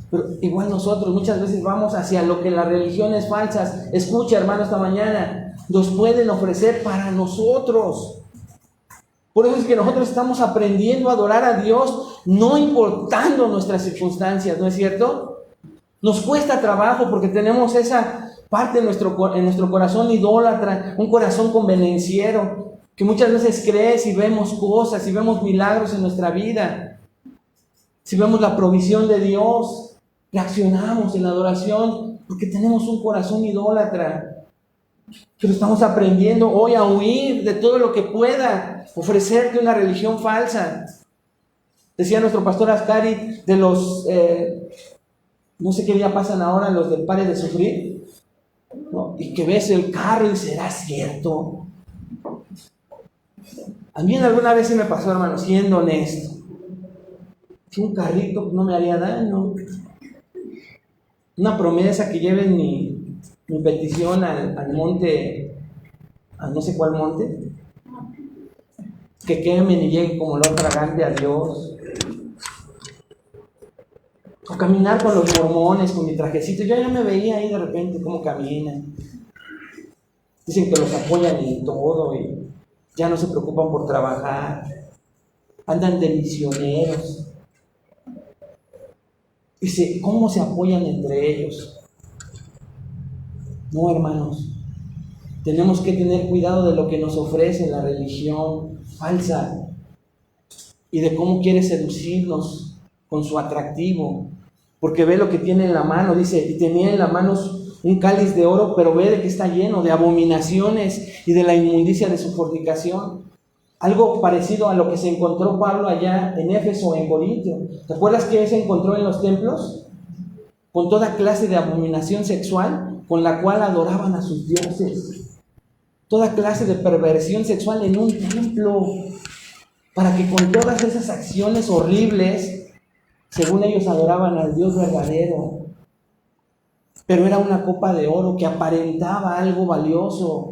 Pero igual nosotros muchas veces vamos hacia lo que las religiones falsas, escucha hermano esta mañana, nos pueden ofrecer para nosotros. Por eso es que nosotros estamos aprendiendo a adorar a Dios, no importando nuestras circunstancias, ¿no es cierto? Nos cuesta trabajo porque tenemos esa parte en nuestro corazón idólatra, un corazón convenenciero, que muchas veces cree si vemos cosas, si vemos milagros en nuestra vida, si vemos la provisión de Dios, reaccionamos en la adoración porque tenemos un corazón idólatra. Pero estamos aprendiendo hoy a huir de todo lo que pueda ofrecerte una religión falsa. Decía nuestro pastor Ascari de los, no sé qué día pasan ahora, los del Pare de Sufrir, ¿no? Y que ves el carro y será cierto. A mí alguna vez se me pasó, hermano, siendo honesto. Si un carrito no me haría daño. Una promesa que lleven mi petición al monte, a no sé cuál monte, que quemen y lleguen como olor fragante a Dios. O caminar con los mormones, con mi trajecito. Yo ya me veía ahí de repente cómo caminan. Dicen que los apoyan en todo y ya no se preocupan por trabajar. Andan de misioneros. Dice, ¿cómo se apoyan entre ellos? No, hermanos, tenemos que tener cuidado de lo que nos ofrece la religión falsa y de cómo quiere seducirnos con su atractivo, porque ve lo que tiene en la mano, dice, y tenía en la mano un cáliz de oro, pero ve de que está lleno de abominaciones y de la inmundicia de su fornicación. Algo parecido a lo que se encontró Pablo allá en Éfeso o en Corintio. ¿Te acuerdas que se encontró en los templos? Con toda clase de abominación sexual con la cual adoraban a sus dioses. Toda clase de perversión sexual en un templo. Para que con todas esas acciones horribles, según ellos adoraban al Dios verdadero. Pero era una copa de oro que aparentaba algo valioso.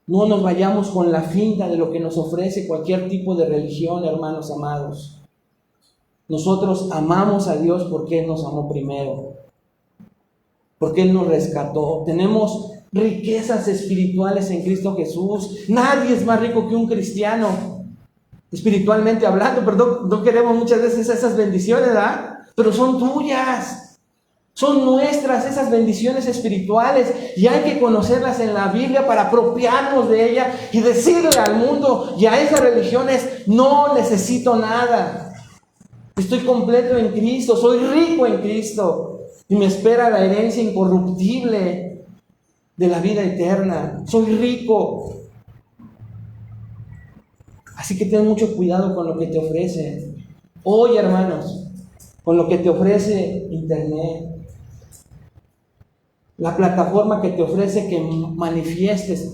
No nos vayamos con la finta de lo que nos ofrece cualquier tipo de religión, hermanos amados. Nosotros amamos a Dios porque Él nos amó primero, porque Él nos rescató. Tenemos riquezas espirituales en Cristo Jesús. Nadie es más rico que un cristiano, espiritualmente hablando, pero no queremos muchas veces esas bendiciones, ¿verdad? Pero son tuyas. Son nuestras esas bendiciones espirituales y hay que conocerlas en la Biblia para apropiarnos de ella y decirle al mundo y a esas religiones: no necesito nada. Estoy completo en Cristo, soy rico en Cristo y me espera la herencia incorruptible de la vida eterna. Soy rico. Así que ten mucho cuidado con lo que te ofrece. Hoy, hermanos, con lo que te ofrece Internet. La plataforma que te ofrece que manifiestes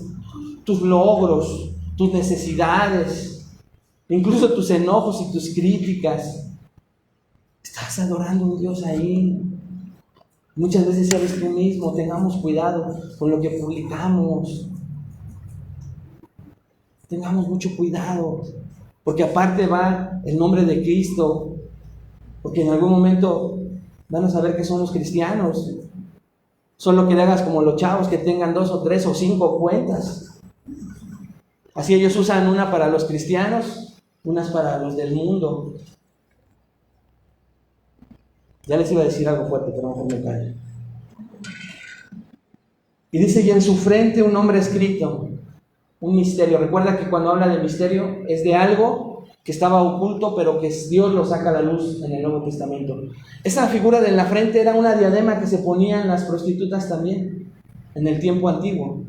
tus logros, tus necesidades, incluso tus enojos y tus críticas. Estás adorando a un Dios ahí. Muchas veces eres tú mismo. Tengamos cuidado con lo que publicamos. Tengamos mucho cuidado, porque aparte va el nombre de Cristo, porque en algún momento van a saber que son los cristianos. Solo que le hagas como los chavos que tengan 2 o 3 o 5 cuentas. Así ellos usan una para los cristianos, unas para los del mundo. Ya les iba a decir algo fuerte, pero mejor me callo. Y dice: y en su frente un nombre escrito, un misterio. Recuerda que cuando habla de misterio es de algo que estaba oculto, pero que Dios lo saca a la luz en el Nuevo Testamento. Esa figura de la frente era una diadema que se ponían las prostitutas también en el tiempo antiguo.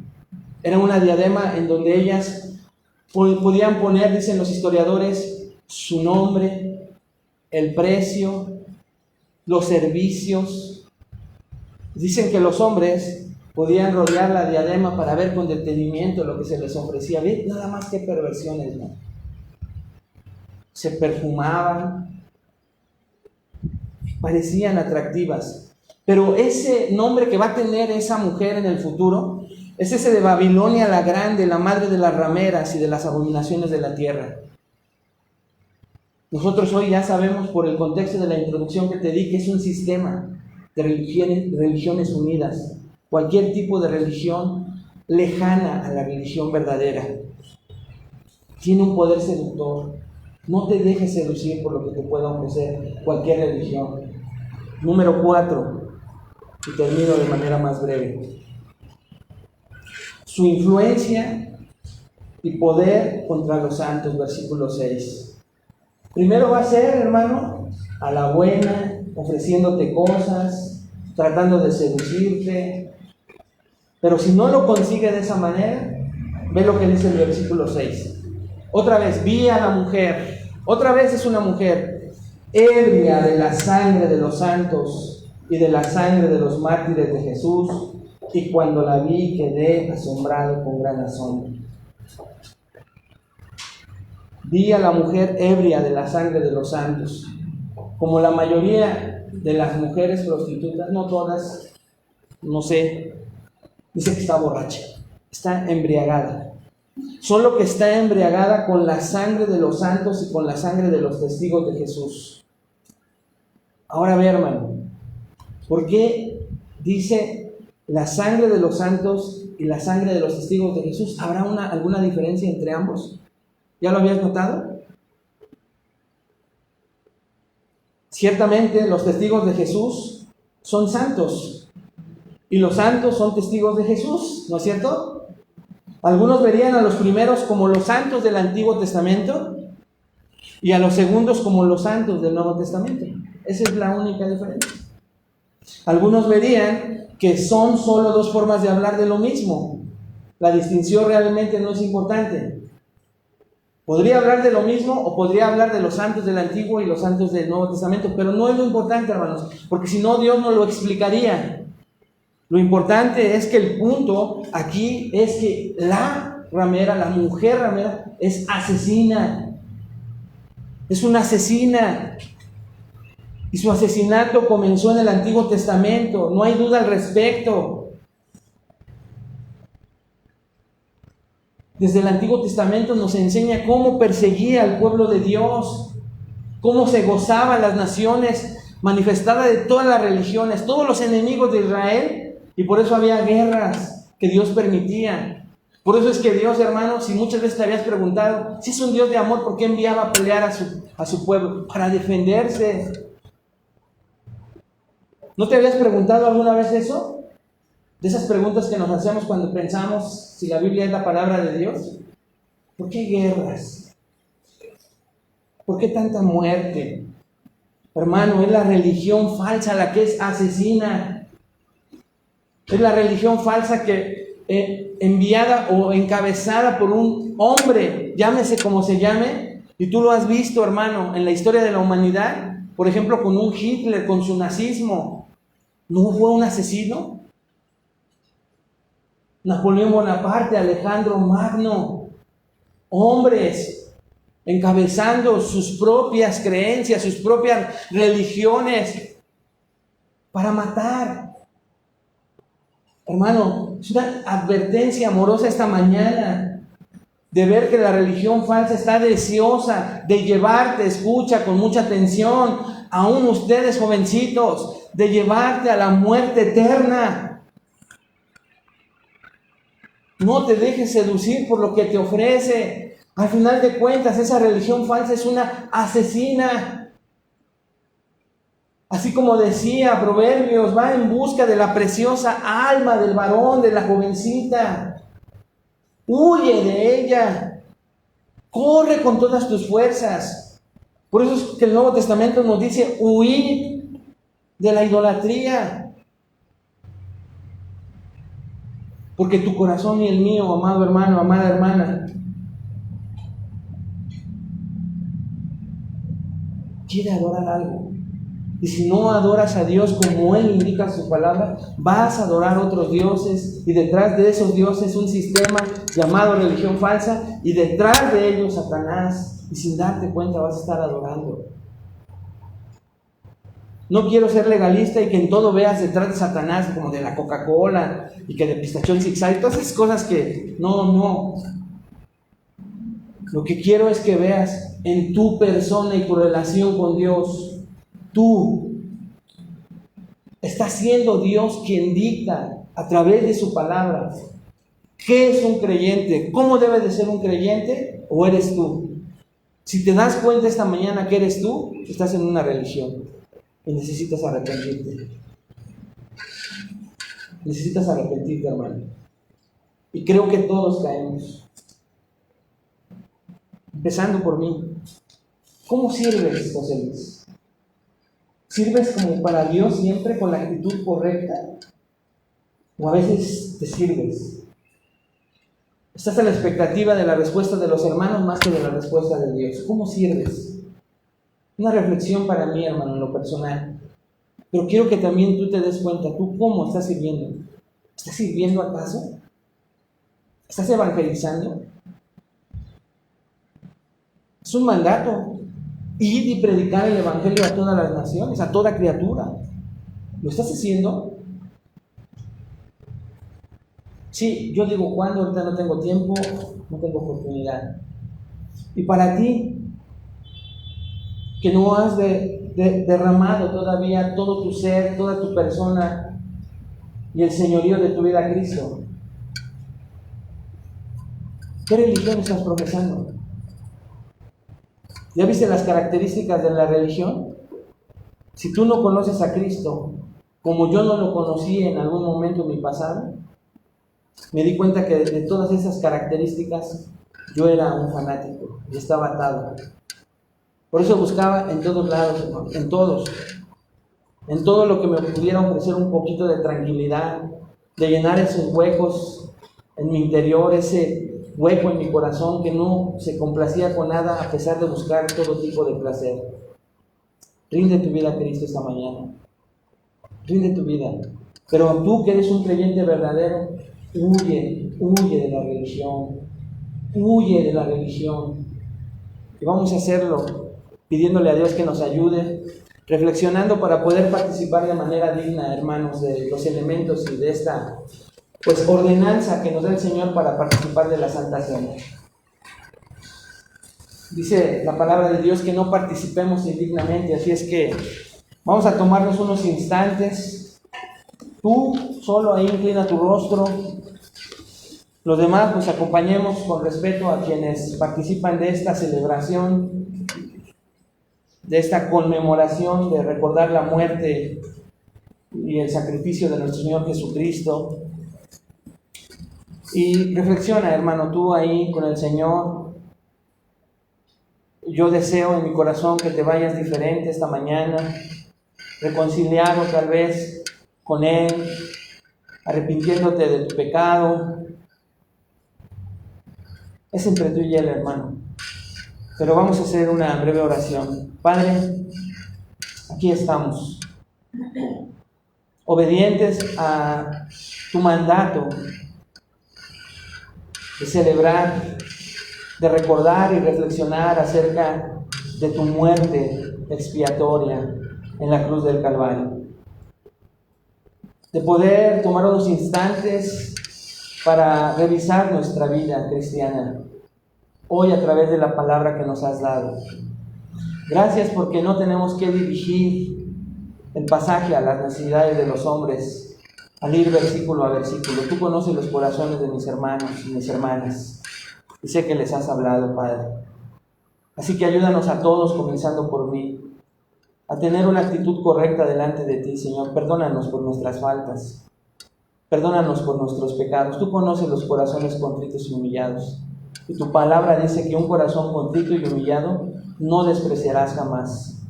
Era una diadema en donde ellas podían poner, dicen los historiadores, su nombre, el precio, los servicios. Dicen que los hombres podían rodear la diadema para ver con detenimiento lo que se les ofrecía. Ve nada más que perversiones, ¿no? Se perfumaban, parecían atractivas. Pero ese nombre que va a tener esa mujer en el futuro es ese de Babilonia la Grande, la madre de las rameras y de las abominaciones de la tierra. Nosotros hoy ya sabemos por el contexto de la introducción que te di que es un sistema de religiones unidas. Cualquier tipo de religión lejana a la religión verdadera. Tiene un poder seductor. No te dejes seducir por lo que te pueda ofrecer cualquier religión. Número 4, y termino de manera más breve. Su influencia y poder contra los santos, versículo 6. Primero va a ser, hermano, a la buena, ofreciéndote cosas, tratando de seducirte. Pero si no lo consigue de esa manera, ve lo que dice el versículo 6. Otra vez, vi a la mujer. Otra vez es una mujer ebria de la sangre de los santos y de la sangre de los mártires de Jesús. Y cuando la vi quedé asombrado con gran asombro. Vi a la mujer ebria de la sangre de los santos. Como la mayoría de las mujeres prostitutas, no todas, no sé, dice que está borracha, está embriagada. Solo que está embriagada con la sangre de los santos y con la sangre de los testigos de Jesús. Ahora ve, hermano, ¿por qué dice la sangre de los santos y la sangre de los testigos de Jesús? ¿Habrá alguna diferencia entre ambos? ¿Ya lo habías notado? Ciertamente los testigos de Jesús son santos y los santos son testigos de Jesús, ¿no es cierto? Algunos verían a los primeros como los santos del Antiguo Testamento y a los segundos como los santos del Nuevo Testamento. Esa es la única diferencia. Algunos verían que son solo 2 formas de hablar de lo mismo. La distinción realmente no es importante. Podría hablar de lo mismo o podría hablar de los santos del Antiguo y los santos del Nuevo Testamento, pero no es lo importante, hermanos, porque si no, Dios no lo explicaría. Lo importante es que el punto aquí es que la ramera, la mujer ramera, es asesina. Es una asesina. Y su asesinato comenzó en el Antiguo Testamento, no hay duda al respecto. Desde el Antiguo Testamento nos enseña cómo perseguía al pueblo de Dios, cómo se gozaban las naciones, manifestada de todas las religiones, todos los enemigos de Israel, y por eso había guerras que Dios permitía. Por eso es que Dios, hermanos, si muchas veces te habías preguntado, si es un Dios de amor, ¿por qué enviaba a pelear a su pueblo? Para defenderse. ¿No te habías preguntado alguna vez eso? De esas preguntas que nos hacemos cuando pensamos si la Biblia es la palabra de Dios. ¿Por qué guerras? ¿Por qué tanta muerte? Hermano, es la religión falsa la que es asesina. Es la religión falsa que enviada o encabezada por un hombre, llámese como se llame, y tú lo has visto, hermano, en la historia de la humanidad, por ejemplo, con un Hitler, con su nazismo. ¿No fue un asesino? Napoleón Bonaparte, Alejandro Magno, hombres encabezando sus propias creencias, sus propias religiones para matar. Hermano, es una advertencia amorosa esta mañana de ver que la religión falsa está deseosa de llevarte, escucha con mucha atención, aún ustedes jovencitos, de llevarte a la muerte eterna. No te dejes seducir por lo que te ofrece. Al final de cuentas, esa religión falsa es una asesina. Así como decía Proverbios, va en busca de la preciosa alma del varón, de la jovencita. Huye de ella. Corre con todas tus fuerzas. Por eso es que el Nuevo Testamento nos dice, huid de la idolatría. Porque tu corazón y el mío, amado hermano, amada hermana, quiere adorar algo. Y si no adoras a Dios como Él indica en su palabra, vas a adorar otros dioses, y detrás de esos dioses un sistema llamado religión falsa, y detrás de ellos Satanás, y sin darte cuenta vas a estar adorando. No quiero ser legalista y que en todo veas detrás de Satanás, como de la Coca-Cola, y que de pistachón zigzag, y todas esas cosas que no. Lo que quiero es que veas en tu persona y tu relación con Dios. Tú estás siendo Dios quien dicta a través de su palabra qué es un creyente, cómo debe de ser un creyente, o eres tú. Si te das cuenta esta mañana que eres tú, estás en una religión. Y necesitas arrepentirte. Necesitas arrepentirte, hermano. Y creo que todos caemos. Empezando por mí. ¿Cómo sirves, José Luis? ¿Sirves como para Dios siempre con la actitud correcta? ¿O a veces te sirves? Estás a la expectativa de la respuesta de los hermanos más que de la respuesta de Dios. ¿Cómo sirves? Una reflexión para mí, hermano, en lo personal. Pero quiero que también tú te des cuenta, ¿tú cómo estás sirviendo? ¿Estás sirviendo acaso? ¿Estás evangelizando? Es un mandato. Ir y predicar el evangelio a todas las naciones, a toda criatura. ¿Lo estás haciendo? Sí, yo digo, ¿cuándo? Ahorita no tengo tiempo, no tengo oportunidad. Y para ti, que no has derramado todavía todo tu ser, toda tu persona y el señorío de tu vida a Cristo, ¿qué religión estás profesando? ¿Ya viste las características de la religión? Si tú no conoces a Cristo, como yo no lo conocí en algún momento en mi pasado, me di cuenta que de todas esas características yo era un fanático y estaba atado. Por eso buscaba en todos lados, hermano, en todo lo que me pudiera ofrecer un poquito de tranquilidad, de llenar esos huecos en mi interior, ese hueco en mi corazón que no se complacía con nada a pesar de buscar todo tipo de placer. Rinde tu vida a Cristo esta mañana. Rinde tu vida. Pero tú que eres un creyente verdadero, huye de la religión. Huye de la religión. Y vamos a hacerlo pidiéndole a Dios que nos ayude, reflexionando para poder participar de manera digna, hermanos, de los elementos y de esta ordenanza que nos da el Señor para participar de la Santa Cena. Dice la palabra de Dios que no participemos indignamente, así es que vamos a tomarnos unos instantes. Tú solo ahí inclina tu rostro. Los demás pues acompañemos con respeto a quienes participan de esta celebración, de esta conmemoración de recordar la muerte y el sacrificio de nuestro Señor Jesucristo. Y reflexiona, hermano, tú ahí con el Señor. Yo deseo en mi corazón que te vayas diferente esta mañana, reconciliado tal vez con Él, arrepintiéndote de tu pecado. Es entre tú y Él, hermano. Pero vamos a hacer una breve oración. Padre, aquí estamos, obedientes a tu mandato de celebrar, de recordar y reflexionar acerca de tu muerte expiatoria en la cruz del Calvario. De poder tomar unos instantes para revisar nuestra vida cristiana, hoy a través de la palabra que nos has dado. Gracias porque no tenemos que dirigir el pasaje a las necesidades de los hombres, al ir versículo a versículo. Tú conoces los corazones de mis hermanos y mis hermanas, y sé que les has hablado, Padre. Así que ayúdanos a todos, comenzando por mí, a tener una actitud correcta delante de ti, Señor. Perdónanos por nuestras faltas. Perdónanos por nuestros pecados. Tú conoces los corazones contritos y humillados. Y tu palabra dice que un corazón contrito y humillado no despreciarás jamás.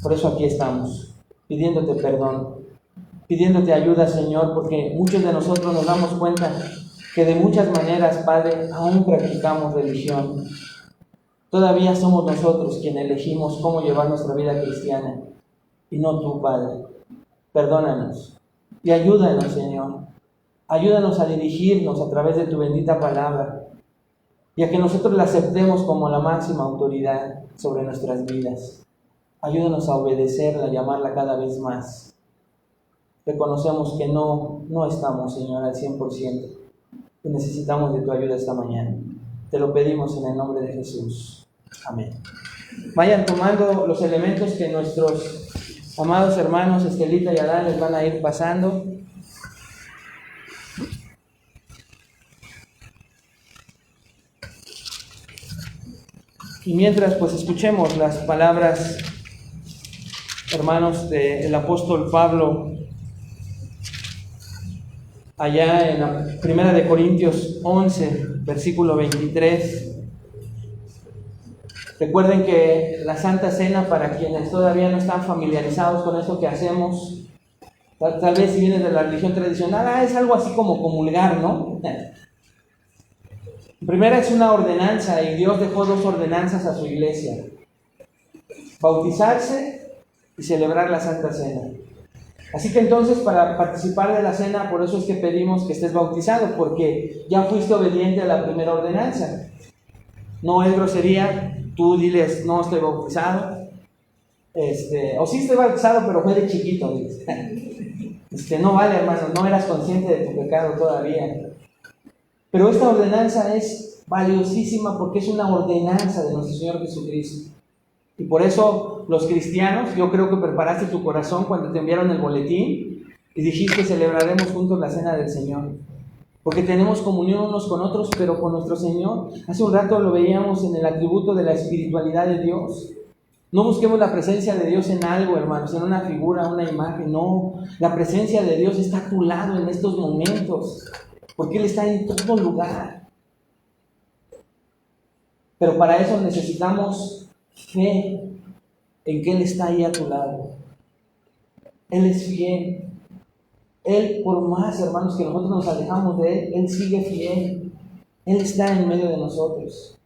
Por eso aquí estamos, pidiéndote perdón, pidiéndote ayuda, Señor, porque muchos de nosotros nos damos cuenta que de muchas maneras, Padre, aún practicamos religión. Todavía somos nosotros quienes elegimos cómo llevar nuestra vida cristiana, y no tú, Padre. Perdónanos y ayúdanos, Señor. Ayúdanos a dirigirnos a través de tu bendita palabra y a que nosotros la aceptemos como la máxima autoridad sobre nuestras vidas. Ayúdanos a obedecerla y amarla cada vez más. Reconocemos que no estamos, Señor, al 100%, y necesitamos de tu ayuda esta mañana. Te lo pedimos en el nombre de Jesús. Amén. Vayan tomando los elementos que nuestros amados hermanos Estelita y Adán les van a ir pasando. Y mientras, pues escuchemos las palabras, hermanos, del apóstol Pablo, allá en la 1 Corintios 11, versículo 23. Recuerden que la Santa Cena, para quienes todavía no están familiarizados con esto que hacemos, tal vez si vienes de la religión tradicional, es algo así como comulgar, ¿no? Primera es una ordenanza, y Dios dejó 2 ordenanzas a su iglesia: bautizarse y celebrar la Santa Cena. Así que entonces, para participar de la cena, por eso es que pedimos que estés bautizado, porque ya fuiste obediente a la primera ordenanza. No es grosería, tú diles: no estoy bautizado, o sí estoy bautizado, pero fue de chiquito, diles. No vale, hermano, no eras consciente de tu pecado todavía. Pero esta ordenanza es valiosísima porque es una ordenanza de nuestro Señor Jesucristo. Y por eso los cristianos, yo creo que preparaste tu corazón cuando te enviaron el boletín y dijiste: celebraremos juntos la cena del Señor. Porque tenemos comunión unos con otros, pero con nuestro Señor. Hace un rato lo veíamos en el atributo de la espiritualidad de Dios. No busquemos la presencia de Dios en algo, hermanos, en una figura, una imagen. No, la presencia de Dios está a tu lado en estos momentos, porque Él está en todo lugar. Pero para eso necesitamos fe en que Él está ahí a tu lado. Él es fiel. Él, por más, hermanos, que nosotros nos alejamos de Él, Él sigue fiel. Él está en medio de nosotros.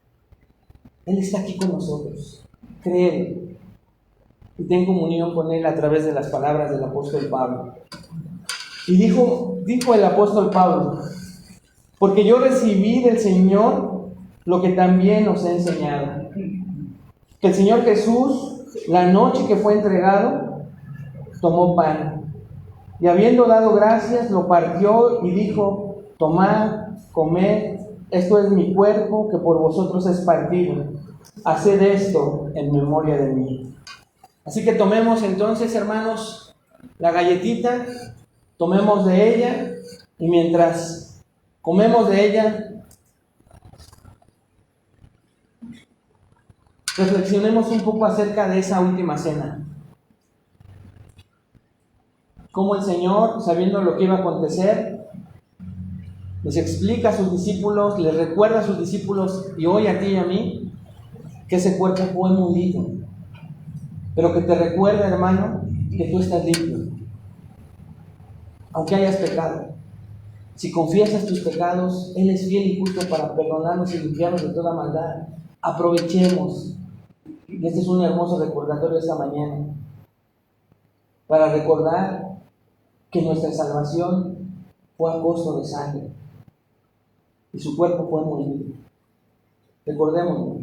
Él está aquí con nosotros. Créelo. Y ten comunión con Él a través de las palabras del apóstol Pablo. Y dijo el apóstol Pablo: porque yo recibí del Señor lo que también os he enseñado. Que el Señor Jesús, la noche que fue entregado, tomó pan. Y habiendo dado gracias, lo partió y dijo: tomad, comed, esto es mi cuerpo que por vosotros es partido. Haced esto en memoria de mí. Así que tomemos entonces, hermanos, la galletita, tomemos de ella, y mientras comemos de ella, reflexionemos un poco acerca de esa última cena. Cómo el Señor, sabiendo lo que iba a acontecer, les explica a sus discípulos, les recuerda a sus discípulos y hoy a ti y a mí que ese cuerpo fue molido, pero que te recuerda, hermano, que tú estás limpio, aunque hayas pecado. Si confiesas tus pecados, Él es fiel y justo para perdonarnos y limpiarnos de toda maldad. Aprovechemos, y este es un hermoso recordatorio esta mañana, para recordar que nuestra salvación fue a costo de sangre y su cuerpo fue molido. Recordémoslo.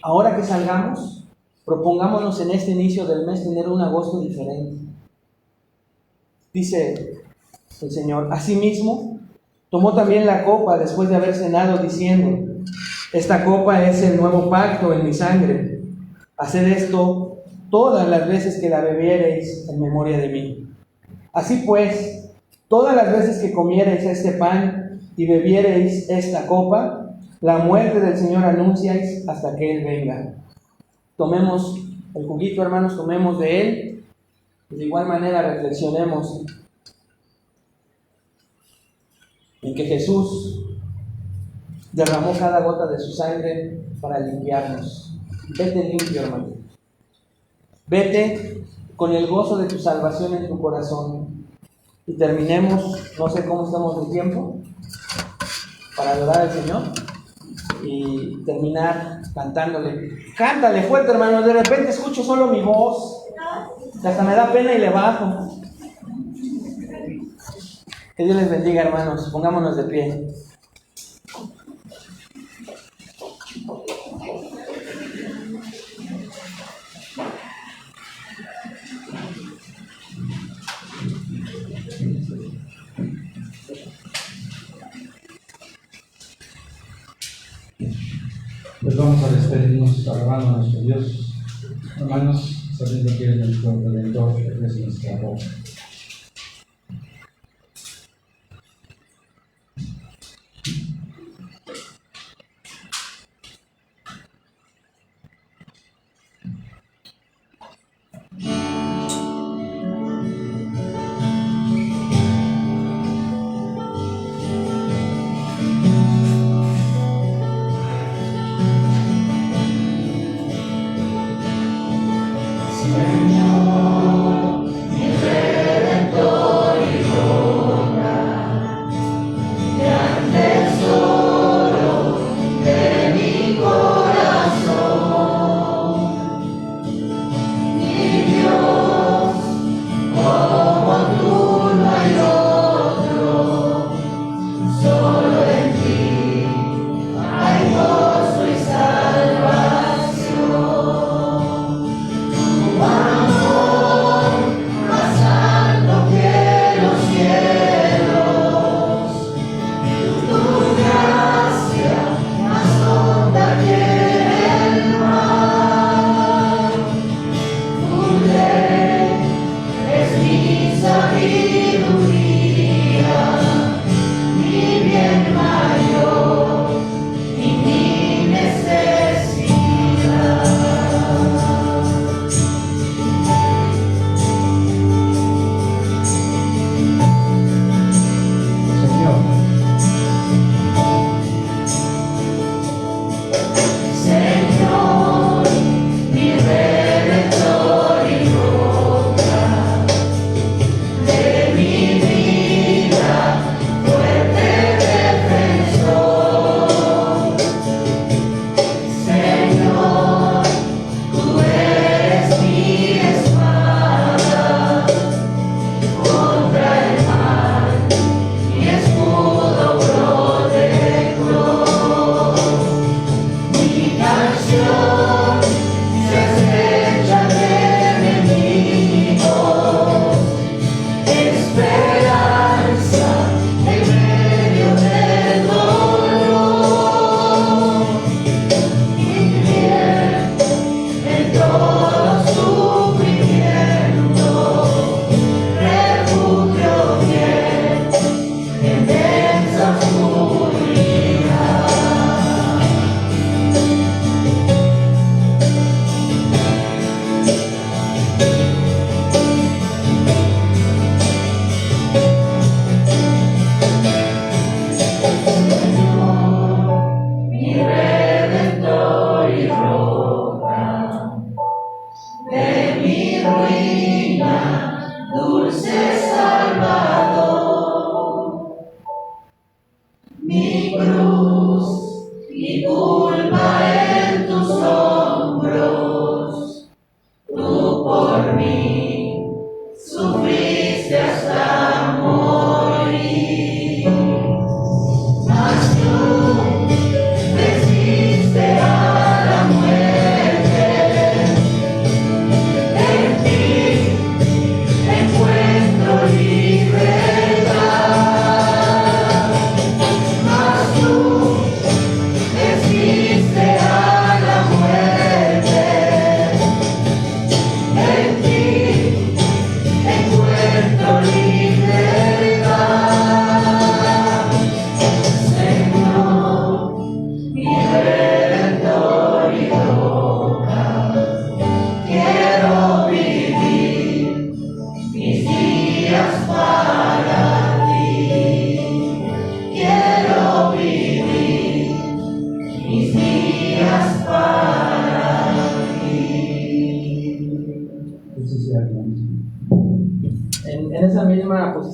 Ahora que salgamos, propongámonos en este inicio del mes tener un agosto diferente. Dice el Señor: asimismo, tomó también la copa después de haber cenado, diciendo: esta copa es el nuevo pacto en mi sangre. Haced esto todas las veces que la bebiereis en memoria de mí. Así pues, todas las veces que comiereis este pan y bebiereis esta copa, la muerte del Señor anunciáis hasta que Él venga. Tomemos el juguito, hermanos, tomemos de Él, y de igual manera reflexionemos en que Jesús derramó cada gota de su sangre para limpiarnos. Vete limpio, hermano. Vete con el gozo de tu salvación en tu corazón. Y terminemos, no sé cómo estamos de tiempo, para adorar al Señor y terminar cantándole. Cántale fuerte, hermano. De repente escucho solo mi voz, que hasta me da pena y le bajo. Que Dios les bendiga, hermanos. Pongámonos de pie. Pues vamos a despedirnos alabando a nuestro Dios, hermanos, sabiendo que es nuestro Redentor, que es nuestra voz. Señor, mi Rey.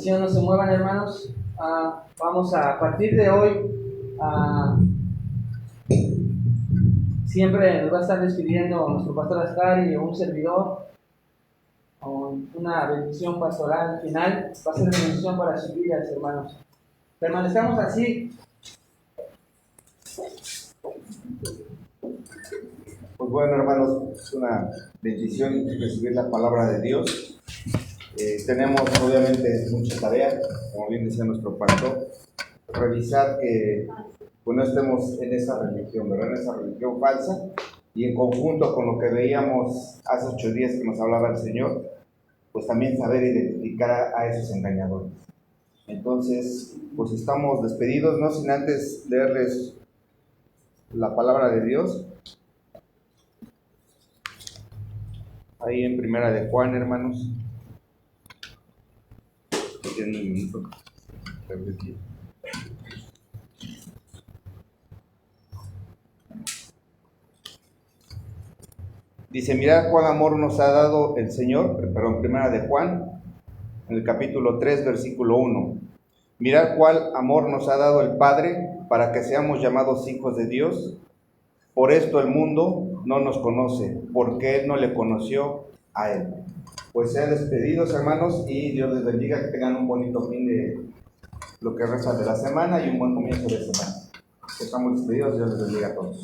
bendición no se muevan, hermanos. Vamos a partir de hoy, siempre nos va a estar despidiendo nuestro pastor Ascari o un servidor, con una bendición pastoral final. Va a ser una bendición para sus vidas, hermanos. Permanezcamos así. Pues bueno, hermanos, es una bendición recibir la palabra de Dios. Tenemos obviamente mucha tarea, como bien decía nuestro pastor, revisar que pues, no estemos en esa religión, ¿verdad? En esa religión falsa, y en conjunto con lo que veíamos hace 8 días que nos hablaba el Señor, pues también saber identificar a esos engañadores. Entonces, pues estamos despedidos, no sin antes leerles la palabra de Dios. Ahí en Primera de Juan, hermanos. Tienen un minuto. Dice, mirad cuán amor nos ha dado el Señor, Primera de Juan, en el capítulo 3, versículo 1. Mirad cuál amor nos ha dado el Padre para que seamos llamados hijos de Dios. Por esto el mundo no nos conoce, porque Él no le conoció a Él. Pues sean despedidos, hermanos, y Dios les bendiga, que tengan un bonito fin de lo que resta de la semana y un buen comienzo de semana. Estamos despedidos, Dios les bendiga a todos.